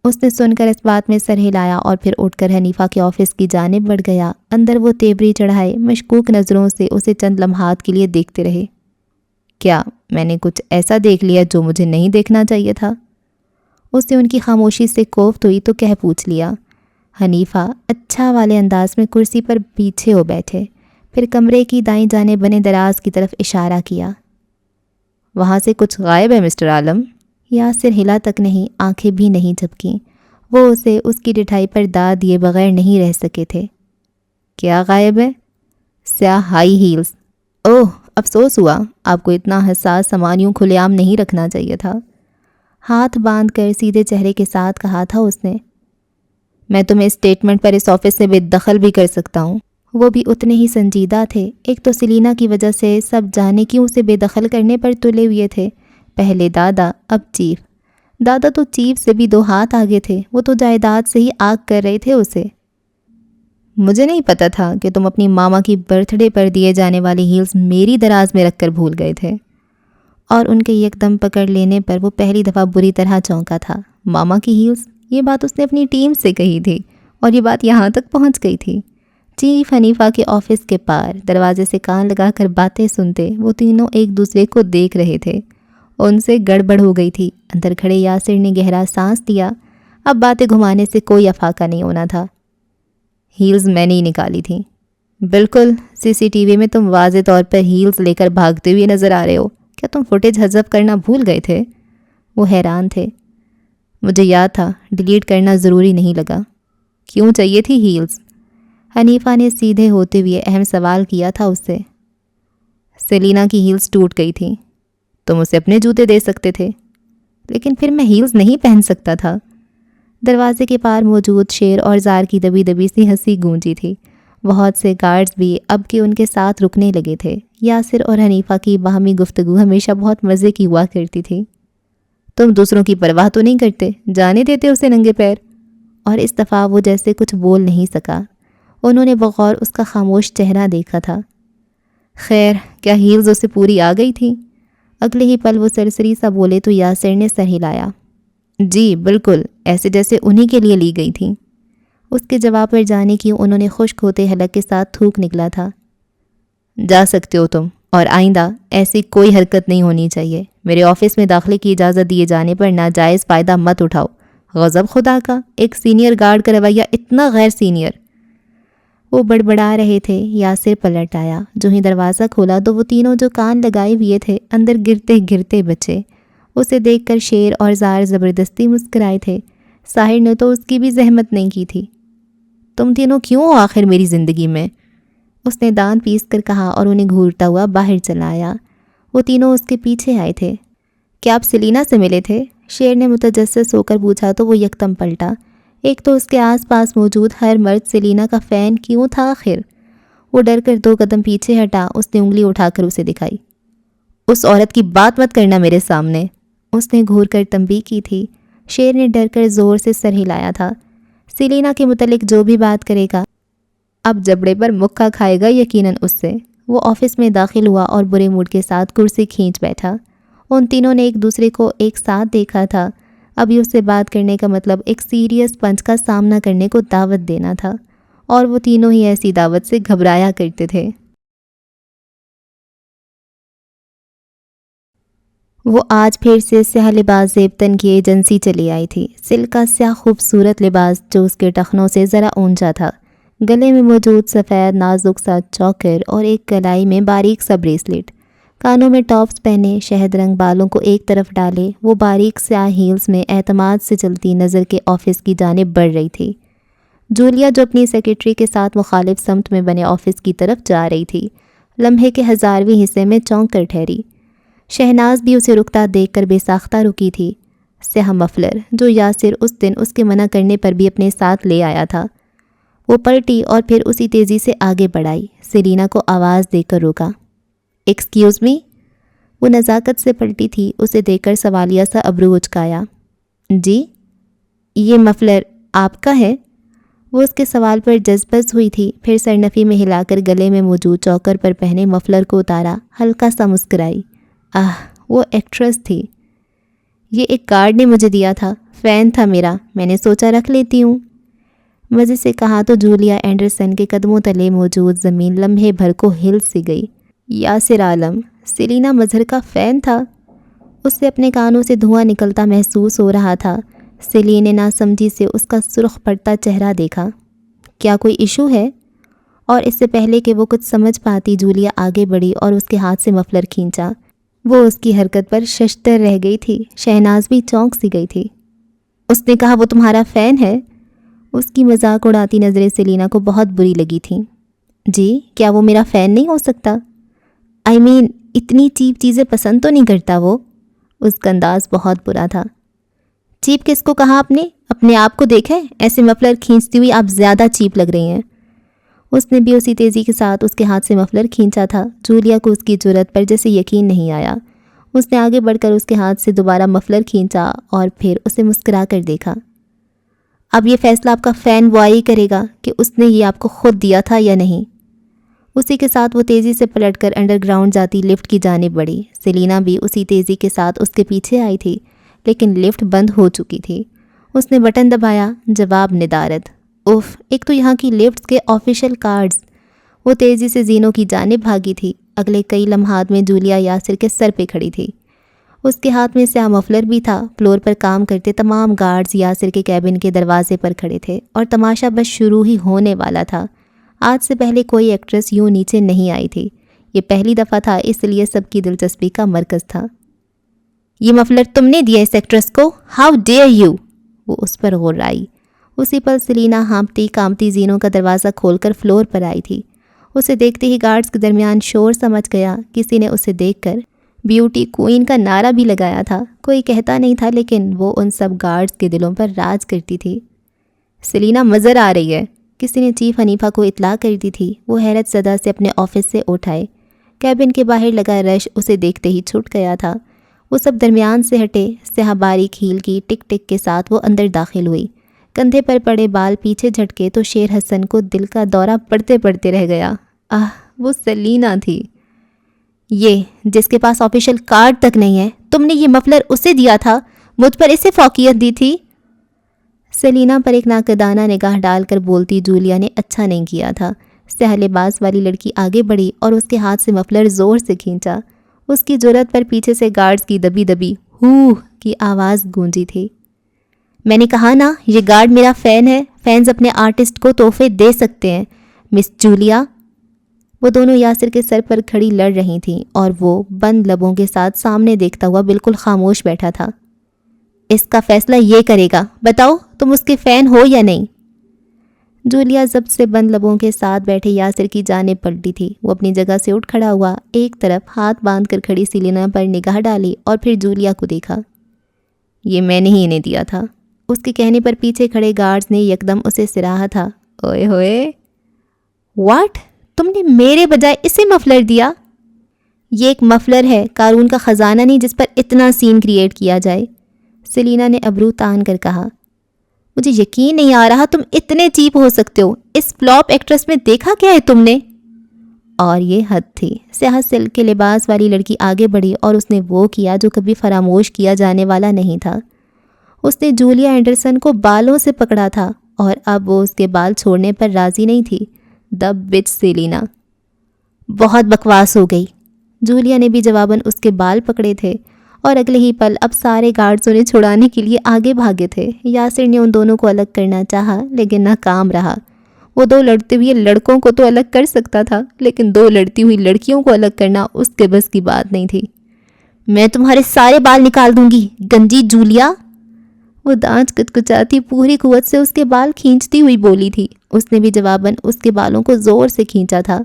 اس نے سن کر اس بات میں سر ہلایا اور پھر اٹھ کر حنیفہ کے آفس کی جانب بڑھ گیا۔ اندر وہ تیوری چڑھائے مشکوک نظروں سے اسے چند لمحات کے لیے دیکھتے رہے۔ کیا میں نے کچھ ایسا دیکھ لیا جو مجھے نہیں دیکھنا چاہیے تھا؟ اسے ان کی خاموشی سے کوفت ہوئی تو کہہ پوچھ لیا۔ حنیفہ اچھا والے انداز میں کرسی پر پیچھے ہو بیٹھے، پھر کمرے کی دائیں جانب بنے دراز کی طرف اشارہ کیا۔ وہاں سے کچھ غائب ہے مسٹر عالم؟ یاسر ہلا تک نہیں، آنکھیں بھی نہیں جھپکیں۔ وہ اسے اس کی ڈٹھائی پر داد دیے بغیر نہیں رہ سکے تھے۔ کیا غائب ہے؟ سیاہ ہائی ہیلز۔ اوہ افسوس ہوا، آپ کو اتنا حساس سامان یوں کھلے عام نہیں رکھنا چاہیے تھا۔ ہاتھ باندھ کر سیدھے چہرے کے ساتھ کہا تھا اس نے۔ میں تمہیں اسٹیٹمنٹ پر اس آفس سے بے دخل بھی کر سکتا ہوں۔ وہ بھی اتنے ہی سنجیدہ تھے۔ ایک تو سیلینا کی وجہ سے سب جانے کیوں اسے بے دخل کرنے پر تلے ہوئے تھے، پہلے دادا اب چیف۔ دادا تو چیف سے بھی 2 ہاتھ آگے تھے، وہ تو جائیداد سے ہی آگ کر رہے تھے اسے۔ مجھے نہیں پتا تھا کہ تم اپنی ماما کی برتھ ڈے پر دیے جانے والی ہیلز میری دراز میں رکھ کر بھول گئے تھے۔ اور ان کے یک دم پکڑ لینے پر وہ پہلی دفعہ بری طرح چونکا تھا۔ ماما کی ہیلز، یہ بات اس نے اپنی ٹیم سے کہی تھی، اور یہ بات یہاں تک پہنچ گئی تھی۔ چیف حنیفہ کے آفس کے پار دروازے سے کان لگا کر باتیں سنتے وہ تینوں ایک دوسرے کو دیکھ رہے تھے۔ ان سے گڑبڑ ہو گئی تھی۔ اندر کھڑے یاسر نے گہرا سانس لیا۔ اب باتیں گھمانے سے کوئی افاقہ نہیں ہونا تھا۔ ہیلز میں نے ہی نکالی تھیں۔ بالکل، CCTV میں تم واضح طور پر ہیلز لے کر بھاگتے ہوئے نظر آ رہے ہو. کیا تم فوٹیج حذف کرنا بھول گئے تھے؟ وہ حیران تھے. مجھے یاد تھا، ڈیلیٹ کرنا ضروری نہیں لگا. کیوں چاہیے تھی ہیلز؟ حنیفہ نے سیدھے ہوتے ہوئے اہم سوال کیا تھا اس سے. سیلینا کی ہیلز ٹوٹ گئی تھیں. تم اسے اپنے جوتے دے سکتے تھے. لیکن پھر میں ہیلز نہیں پہن سکتا تھا. دروازے کے پار موجود شیر اور زار کی دبی دبی سی ہنسی گونجی تھی. بہت سے گارڈز بھی اب کے ان کے ساتھ رکنے لگے تھے. یاسر اور حنیفہ کی باہمی گفتگو ہمیشہ بہت مزے کی ہوا کرتی تھی. تم دوسروں کی پرواہ تو نہیں کرتے، جانے دیتے اسے ننگے پیر؟ اور اس دفعہ وہ جیسے کچھ بول نہیں سکا. انہوں نے بغور اس کا خاموش چہرہ دیکھا تھا. خیر، کیا ہیلز اسے پوری آ گئی تھی؟ اگلے ہی پل وہ سرسری سا بولے تو یاسر نے سر ہلایا. جی بالکل، ایسے جیسے انہی کے لیے لی گئی تھیں. اس کے جواب پر جانے کی انہوں نے خشک ہوتے حلق کے ساتھ تھوک نکلا تھا. جا سکتے ہو تم، اور آئندہ ایسی کوئی حرکت نہیں ہونی چاہیے. میرے آفس میں داخلے کی اجازت دیے جانے پر ناجائز فائدہ مت اٹھاؤ. غضب خدا کا، ایک سینئر گارڈ کا رویہ اتنا غیر سینئر. وہ بڑبڑا رہے تھے. یاسر پلٹ آیا. جو ہی دروازہ کھولا تو وہ تینوں جو کان لگائے ہوئے تھے اندر گرتے گرتے بچے. اسے دیکھ کر شیر اور زار زبردستی مسکرائے تھے. ساحر نے تو اس کی بھی زحمت نہیں کی تھی. تم تینوں کیوں ہو آخر میری زندگی میں؟ اس نے دانت پیس کر کہا اور انہیں گھورتا ہوا باہر چلا آیا. وہ تینوں اس کے پیچھے آئے تھے. کیا آپ سیلینا سے ملے تھے؟ شیر نے متجسس ہو کر پوچھا تو وہ یکدم پلٹا. ایک تو اس کے آس پاس موجود ہر مرد سیلینا کا فین کیوں تھا آخر؟ وہ ڈر کر 2 قدم پیچھے ہٹا. اس نے انگلی اٹھا کر اسے دکھائی. اس عورت کی بات مت کرنا میرے سامنے. اس نے گھور کر تنبیہ کی تھی. شیر نے ڈر کر زور سے سر ہلایا تھا. سیلینا کے متعلق جو بھی بات کرے گا اب جبڑے پر مکہ کھائے گا یقیناً اس سے. وہ آفس میں داخل ہوا اور برے موڈ کے ساتھ کرسی کھینچ بیٹھا. ان تینوں نے ایک دوسرے کو ایک ساتھ دیکھا تھا. ابھی اس سے بات کرنے کا مطلب ایک سیریس پنچ کا سامنا کرنے کو دعوت دینا تھا، اور وہ تینوں ہی ایسی دعوت سے گھبرایا کرتے تھے. وہ آج پھر سے سیاہ لباس زیبتن کی ایجنسی چلی آئی تھی. سلک کا سیاہ خوبصورت لباس جو اس کے ٹخنوں سے ذرا اونچا تھا. گلے میں موجود سفید نازک سا چوکر اور ایک کلائی میں باریک سا بریسلیٹ. کانوں میں ٹاپس پہنے، شہد رنگ بالوں کو ایک طرف ڈالے، وہ باریک سیاہ ہیلز میں اعتماد سے چلتی نظر کے آفس کی جانب بڑھ رہی تھی. جولیا جو اپنی سیکرٹری کے ساتھ مخالف سمت میں بنے آفس کی طرف جا رہی تھی، لمحے کے 1000ویں حصے میں چونک کر ٹھہری. شہناز بھی اسے رکتا دیکھ کر بے ساختہ رکی تھی. سیاہ مفلر جو یاسر اس دن اس کے منع کرنے پر بھی اپنے ساتھ لے آیا تھا. وہ پلٹی اور پھر اسی تیزی سے آگے بڑھائی. سیلینا کو آواز دے کر روکا. Excuse me. وہ نزاکت سے پلٹی تھی. اسے دیکھ کر سوالیہ سا ابرو اچکایا. جی؟ یہ مفلر آپ کا ہے؟ وہ اس کے سوال پر جذبز ہوئی تھی. پھر سرنفی میں ہلا کر گلے میں موجود چوکر پر پہنے مفلر کو اتارا. ہلکا سا مسکرائی. وہ ایکٹریس تھی. یہ ایک کارڈ نے مجھے دیا تھا، فین تھا میرا، میں نے سوچا رکھ لیتی ہوں. مزے سے کہا تو جولیا اینڈرسن کے قدموں تلے موجود زمین لمحے بھر کو ہل سی گئی. یاسر عالم، سیلینا مظہر کا فین تھا؟ اس سے اپنے کانوں سے دھواں نکلتا محسوس ہو رہا تھا. سیلین نے ناسمجھی سے اس کا سرخ پڑتا چہرہ دیکھا. کیا کوئی ایشو ہے؟ اور اس سے پہلے کہ وہ کچھ سمجھ پاتی جولیا آگے بڑھی اور اس کے ہاتھ سے مفلر کھینچا. وہ اس کی حرکت پر ششدر رہ گئی تھی. شہناز بھی چونک سی گئی تھی. اس نے کہا وہ تمہارا فین ہے؟ اس کی مذاق اڑاتی نظریں سیلینا کو بہت بری لگی تھیں. جی، کیا وہ میرا فین نہیں ہو سکتا؟ اتنی چیپ چیزیں پسند تو نہیں کرتا وہ. اس کا انداز بہت برا تھا. چیپ کس کو کہا آپ نے؟ اپنے آپ کو دیکھیں، ایسے مفلر کھینچتی ہوئی آپ زیادہ چیپ لگ رہی ہیں. اس نے بھی اسی تیزی کے ساتھ اس کے ہاتھ سے مفلر کھینچا تھا. جولیا کو اس کی جرأت پر جیسے یقین نہیں آیا. اس نے آگے بڑھ کر اس کے ہاتھ سے دوبارہ مفلر کھینچا اور پھر اسے مسکرا کر دیکھا. اب یہ فیصلہ آپ کا فین بوائے کرے گا کہ اس نے یہ آپ کو خود دیا تھا یا نہیں. اسی کے ساتھ وہ تیزی سے پلٹ کر انڈر گراؤنڈ جاتی لفٹ کی جانب بڑھی. سیلینا بھی اسی تیزی کے ساتھ اس کے پیچھے آئی تھی، لیکن لفٹ بند ہو چکی تھی. اس نے بٹن دبایا. جواب ندارد. ایک تو یہاں کی لفٹس کے آفیشیل کارڈز. وہ تیزی سے زینوں کی جانب بھاگی تھی. اگلے کئی لمحات میں جولیا یاسر کے سر پہ کھڑی تھی. اس کے ہاتھ میں سیاہ مفلر بھی تھا. فلور پر کام کرتے تمام گارڈز یاسر کے کیبن کے دروازے پر کھڑے تھے اور تماشا بس شروع ہی ہونے والا تھا. آج سے پہلے کوئی ایکٹریس یوں نیچے نہیں آئی تھی، یہ پہلی دفعہ تھا، اس لیے سب کی دلچسپی کا مرکز تھا۔ یہ مفلر تم نے دیا اس ایکٹریس کو؟ How dare you! وہ اس پر غر آئی۔ اسی پل سیلینا ہانپتی کامتی زینوں کا دروازہ کھول کر فلور پر آئی تھی۔ اسے دیکھتے ہی گارڈز کے درمیان شور سمجھ گیا۔ کسی نے اسے دیکھ کر بیوٹی کوئین کا نعرہ بھی لگایا تھا۔ کوئی کہتا نہیں تھا، لیکن وہ ان سب گارڈز کے دلوں پر راج کرتی تھی۔ سیلینا مظر آ رہی ہے، کسی نے چیف حنیفہ کو اطلاع کر دی تھی۔ وہ حیرت زدہ سے اپنے آفس سے اٹھ آئے۔ کیبن کے باہر لگا رش اسے دیکھتے ہی چھوٹ گیا تھا۔ وہ سب درمیان سے ہٹے۔ سیاہ باریک ہیل کی ٹک ٹک کے ساتھ وہ اندر داخل ہوئی۔ کندھے پر پڑے بال پیچھے جھٹکے تو شیر حسن کو دل کا دورہ پڑتے پڑتے رہ گیا۔ وہ سیلینا تھی، یہ جس کے پاس آفیشیل کارڈ تک نہیں ہے۔ تم نے یہ مفلر اسے دیا تھا، مجھ پر اسے فوقیت دی تھی۔ سیلینا پر ایک ناقدانہ نگاہ ڈال کر بولتی جولیا نے اچھا نہیں کیا تھا۔ سیاہ لباس والی لڑکی آگے بڑھی اور اس کے ہاتھ سے مفلر زور سے کھینچا۔ اس کی جرأت پر پیچھے سے گارڈز کی دبی دبی ہو کی آواز گونجی تھی۔ میں نے کہا نا، یہ گارڈ میرا فین ہے، فینز اپنے آرٹسٹ کو تحفے دے سکتے ہیں، مس جولیا۔ وہ دونوں یاسر کے سر پر کھڑی لڑ رہی تھیں اور وہ بند لبوں کے ساتھ سامنے دیکھتا ہوا بالکل خاموش بیٹھا تھا۔ اس کا فیصلہ یہ کرے گا، بتاؤ تم اس کے فین ہو یا نہیں؟ جولیا ضبط سے بند لبوں کے ساتھ بیٹھے یاسر کی جانب پلٹی تھی۔ وہ اپنی جگہ سے اٹھ کھڑا ہوا، ایک طرف ہاتھ باندھ کر کھڑی سیلینا پر نگاہ ڈالی اور پھر جولیا کو دیکھا۔ یہ میں نے ہی انہیں دیا تھا۔ اس کے کہنے پر پیچھے کھڑے گارڈز نے یکدم اسے سراہا تھا۔ اوئے ہوئے، واٹ؟ تم نے میرے بجائے اسے مفلر دیا؟ یہ ایک مفلر ہے، قارون کا خزانہ نہیں جس پر اتنا سین کریٹ کیا جائے، سیلینا نے ابرو تان کر کہا۔ مجھے یقین نہیں آ رہا تم اتنے چیپ ہو سکتے ہو۔ اس فلاپ ایکٹریس میں دیکھا کیا ہے تم نے؟ اور یہ حد تھی۔ سیاہ سلک کے لباس والی لڑکی آگے بڑھی اور اس نے وہ کیا جو کبھی فراموش کیا جانے والا نہیں تھا۔ اس نے جولیا اینڈرسن کو بالوں سے پکڑا تھا اور اب وہ اس کے بال چھوڑنے پر راضی نہیں تھی۔ دی بچ سیلینا، بہت بکواس ہو گئی۔ جولیا نے بھی جواباً اس کے بال پکڑے تھے اور اگلے ہی پل اب سارے گارڈز انہیں چھڑانے کے لیے آگے بھاگے تھے۔ یاسر نے ان دونوں کو الگ کرنا چاہا لیکن ناکام رہا۔ وہ دو لڑتے ہوئے لڑکوں کو تو الگ کر سکتا تھا، لیکن دو لڑتی ہوئی لڑکیوں کو الگ کرنا اس کے بس کی بات نہیں تھی۔ میں تمہارے سارے بال نکال دوں گی، گنجی جولیا! وہ دانت کچکچاتی پوری قوت سے اس کے بال کھینچتی ہوئی بولی تھی۔ اس نے بھی جواباً اس کے بالوں کو زور سے کھینچا تھا۔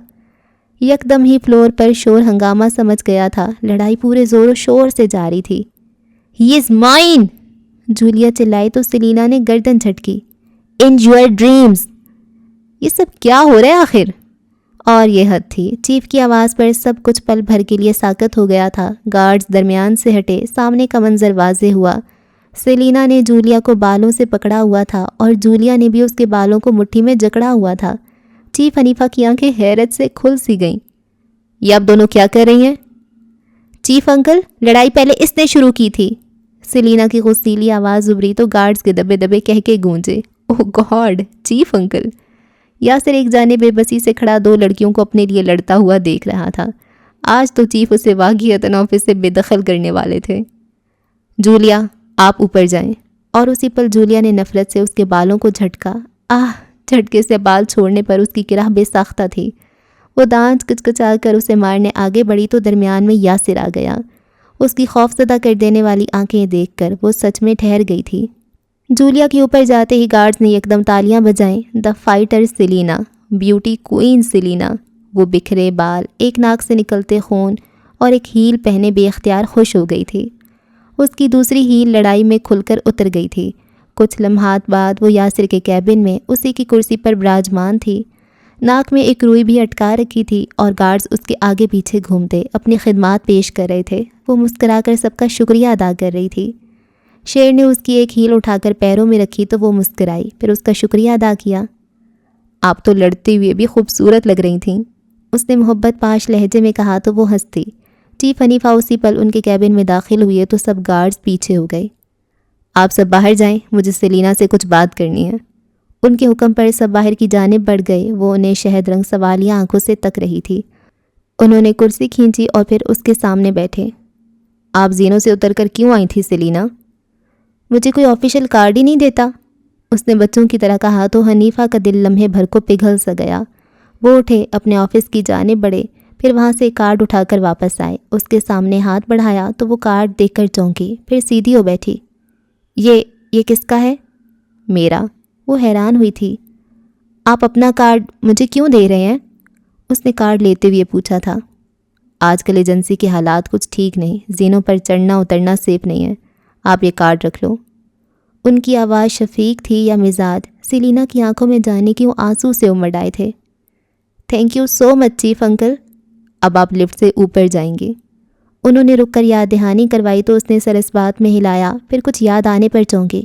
یکدم ہی فلور پر شور ہنگامہ سمجھ گیا تھا۔ لڑائی پورے زور و شور سے جاری تھی۔ ہی از مائن! جولیا چلائی تو سیلینا نے گردن جھٹکی۔ In your dreams! یہ سب کیا ہو رہا ہے آخر؟ اور یہ حد تھی۔ چیف کی آواز پر سب کچھ پل بھر کے لیے ساکت ہو گیا تھا۔ گارڈز درمیان سے ہٹے، سامنے کا منظر واضح ہوا۔ سیلینا نے جولیا کو بالوں سے پکڑا ہوا تھا اور جولیا نے بھی اس کے بالوں کو مٹھی میں جکڑا ہوا تھا۔ چیف حنیفہ کی آنکھیں حیرت سے کھل سی گئیں۔ یہ آپ دونوں کیا کر رہی ہیں؟ چیف انکل، لڑائی پہلے اس نے شروع کی تھی۔ سیلینا کی غصیلی آواز ابھری تو گارڈز کے دبے دبے کہہ کے گونجے۔ اوہ گاڈ، چیف انکل! یاسر ایک جانب بے بسی سے کھڑا دو لڑکیوں کو اپنے لیے لڑتا ہوا دیکھ رہا تھا۔ آج تو چیف اسے واقعتاً آفس سے بے دخل کرنے والے تھے۔ جولیا، آپ اوپر جائیں۔ اور اسی پل جولیا نے نفرت سے اس کے بالوں کو جھٹکا۔ جھٹکے سے بال چھوڑنے پر اس کی کرہ بے ساختہ تھی۔ وہ دانت کچکچا کر اسے مارنے آگے بڑھی تو درمیان میں یاسر آ گیا۔ اس کی خوفزدہ کر دینے والی آنکھیں دیکھ کر وہ سچ میں ٹھہر گئی تھی۔ جولیا کے اوپر جاتے ہی گارڈز نے یکدم تالیاں بجائیں۔ The fighter Selina, beauty queen Selina. وہ بکھرے بال، ایک ناک سے نکلتے خون اور ایک ہیل پہنے بے اختیار خوش ہو گئی تھی۔ اس کی دوسری ہیل لڑائی میں کھل کر اتر گئی تھی۔ کچھ لمحات بعد وہ یاسر کے کیبن میں اسی کی کرسی پر براجمان تھی۔ ناک میں ایک روئی بھی اٹکا رکھی تھی اور گارڈز اس کے آگے پیچھے گھومتے اپنی خدمات پیش کر رہے تھے۔ وہ مسکرا کر سب کا شکریہ ادا کر رہی تھی۔ شیر نے اس کی ایک ہیل اٹھا کر پیروں میں رکھی تو وہ مسکرائی، پھر اس کا شکریہ ادا کیا۔ آپ تو لڑتے ہوئے بھی خوبصورت لگ رہی تھیں، اس نے محبت پاش لہجے میں کہا تو وہ ہنسی۔ چیف حنیفہ اسی پل ان کے کیبن میں داخل ہوئے تو سب گارڈز پیچھے ہو گئے۔ آپ سب باہر جائیں، مجھے سیلینا سے کچھ بات کرنی ہے۔ ان کے حکم پر سب باہر کی جانب بڑھ گئے۔ وہ انہیں شہد رنگ سوالیہ آنکھوں سے تک رہی تھی۔ انہوں نے کرسی کھینچی اور پھر اس کے سامنے بیٹھے۔ آپ زینوں سے اتر کر کیوں آئی تھی سیلینا؟ مجھے کوئی آفیشیل کارڈ ہی نہیں دیتا، اس نے بچوں کی طرح کہا تو حنیفہ کا دل لمحے بھر کو پگھل سا گیا۔ وہ اٹھے، اپنے آفس کی جانب بڑھے، پھر وہاں سے کارڈ اٹھا کر واپس آئے۔ اس کے سامنے ہاتھ بڑھایا تو وہ کارڈ دیکھ کر چونکی، پھر سیدھی ہو بیٹھی۔ یہ کس کا ہے؟ میرا۔ وہ حیران ہوئی تھی۔ آپ اپنا کارڈ مجھے کیوں دے رہے ہیں؟ اس نے کارڈ لیتے ہوئے پوچھا تھا۔ آج کل ایجنسی کے حالات کچھ ٹھیک نہیں، زینوں پر چڑھنا اترنا سیف نہیں ہے، آپ یہ کارڈ رکھ لو۔ ان کی آواز شفیق تھی یا مزاج؟ سیلینا کی آنکھوں میں جانے کیوں آنسو سے امڑ آئے تھے۔ Thank you so much chief uncle, اب آپ لفٹ سے اوپر جائیں گے۔ انہوں نے رک کر یاد دہانی کروائی تو اس نے سر اس بات میں ہلایا، پھر کچھ یاد آنے پر چونکے۔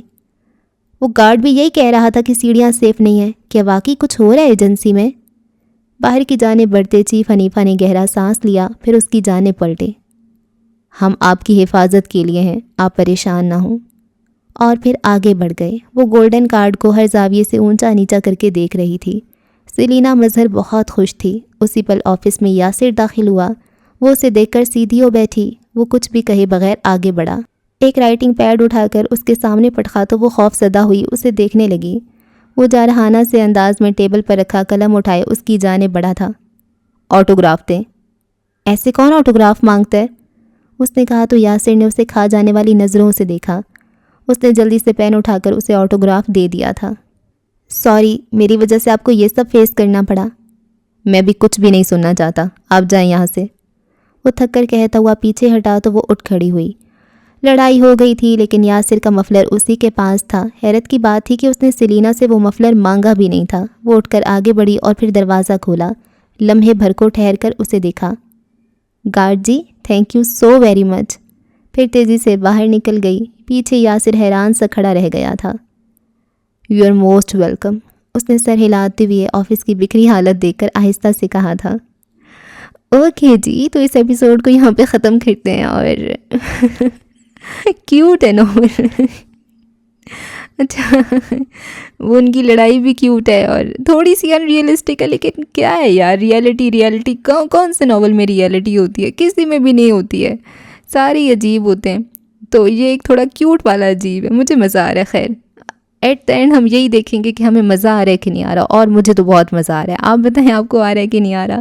وہ گارڈ بھی یہی کہہ رہا تھا کہ سیڑھیاں سیف نہیں ہیں، کیا واقعی کچھ ہو رہا ہے ایجنسی میں؟ باہر کی جانب بڑھتے چیف حنیفہ نے گہرا سانس لیا، پھر اس کی جانب پلٹے۔ ہم آپ کی حفاظت کے لیے ہیں، آپ پریشان نہ ہوں۔ اور پھر آگے بڑھ گئے۔ وہ گولڈن کارڈ کو ہر زاویے سے اونچا نیچا کر کے دیکھ رہی تھی۔ سیلینا مظہر بہت خوش تھی۔ اسی پل آفس میں یاسر داخل ہوا۔ وہ اسے دیکھ کر سیدھی ہو بیٹھی۔ وہ کچھ بھی کہے بغیر آگے بڑھا، ایک رائٹنگ پیڈ اٹھا کر اس کے سامنے پٹکا تو وہ خوف زدہ ہوئی اسے دیکھنے لگی۔ وہ جارحانہ سے انداز میں ٹیبل پر رکھا قلم اٹھائے اس کی جانب بڑھا تھا۔ آٹوگراف دیں۔ ایسے کون آٹوگراف مانگتا ہے؟ اس نے کہا تو یاسر نے اسے کھا جانے والی نظروں سے دیکھا۔ اس نے جلدی سے پین اٹھا کر اسے آٹوگراف دے دیا تھا۔ سوری، میری وجہ سے آپ کو یہ سب فیس کرنا پڑا۔ میں بھی کچھ بھی نہیں سننا چاہتا، آپ جائیں یہاں سے۔ وہ تھک کر کہتا ہوا پیچھے ہٹا تو وہ اٹھ کھڑی ہوئی۔ لڑائی ہو گئی تھی لیکن یاسر کا مفلر اسی کے پاس تھا۔ حیرت کی بات تھی کہ اس نے سیلینا سے وہ مفلر مانگا بھی نہیں تھا۔ وہ اٹھ کر آگے بڑھی اور پھر دروازہ کھولا۔ لمحے بھر کو ٹھہر کر اسے دیکھا۔ Guard ji, thank you so very much. پھر تیزی سے باہر نکل گئی۔ پیچھے یاسر حیران سا کھڑا رہ گیا تھا۔ یو آر موسٹ ویلکم، اس نے سر ہلاتے ہوئے آفس کی بکھری حالت دیکھ کر آہستہ سے کہا تھا۔ اوکے جی، تو اس ایپیسوڈ کو یہاں پہ ختم کرتے ہیں۔ اور کیوٹ ہے ناول۔ اچھا، وہ ان کی لڑائی بھی کیوٹ ہے اور تھوڑی سی ان ریئلسٹک ہے، لیکن کیا ہے یار، ریئلٹی کون سے ناول میں ریئلٹی ہوتی ہے؟ کسی میں بھی نہیں ہوتی ہے، سارے عجیب ہوتے ہیں۔ تو یہ ایک تھوڑا کیوٹ والا عجیب ہے، مجھے مزہ آ رہا ہے۔ خیر، ایٹ دا اینڈ ہم یہی دیکھیں گے کہ ہمیں مزہ آ رہا ہے کہ نہیں آ رہا، اور مجھے تو بہت مزہ آ رہا ہے۔ آپ بتائیں آپ کو آ رہا ہے کہ نہیں آ رہا؟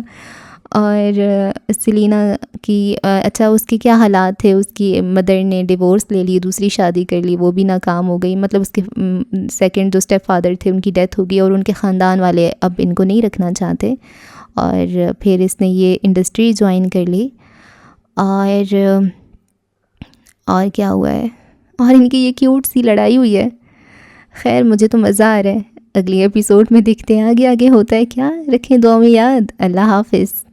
اور سیلینا کی اچھا اس کے کیا حالات تھے؟ اس کی مدر نے ڈیورس لے لی، دوسری شادی کر لی، وہ بھی ناکام ہو گئی، مطلب اس کے سیکنڈ جو اسٹیپ فادر تھے ان کی ڈیتھ ہو گئی، اور ان کے خاندان والے اب ان کو نہیں رکھنا چاہتے، اور پھر اس نے یہ انڈسٹری جوائن کر لی، اور کیا ہوا ہے، اور ان کی یہ کیوٹ سی لڑائی ہوئی ہے۔ خیر، مجھے تو مزہ آ رہا ہے۔ اگلی ایپیسوڈ میں دیکھتے ہیں آگے ہوتا ہے کیا۔ رکھیں دعا میں یاد۔ اللہ حافظ۔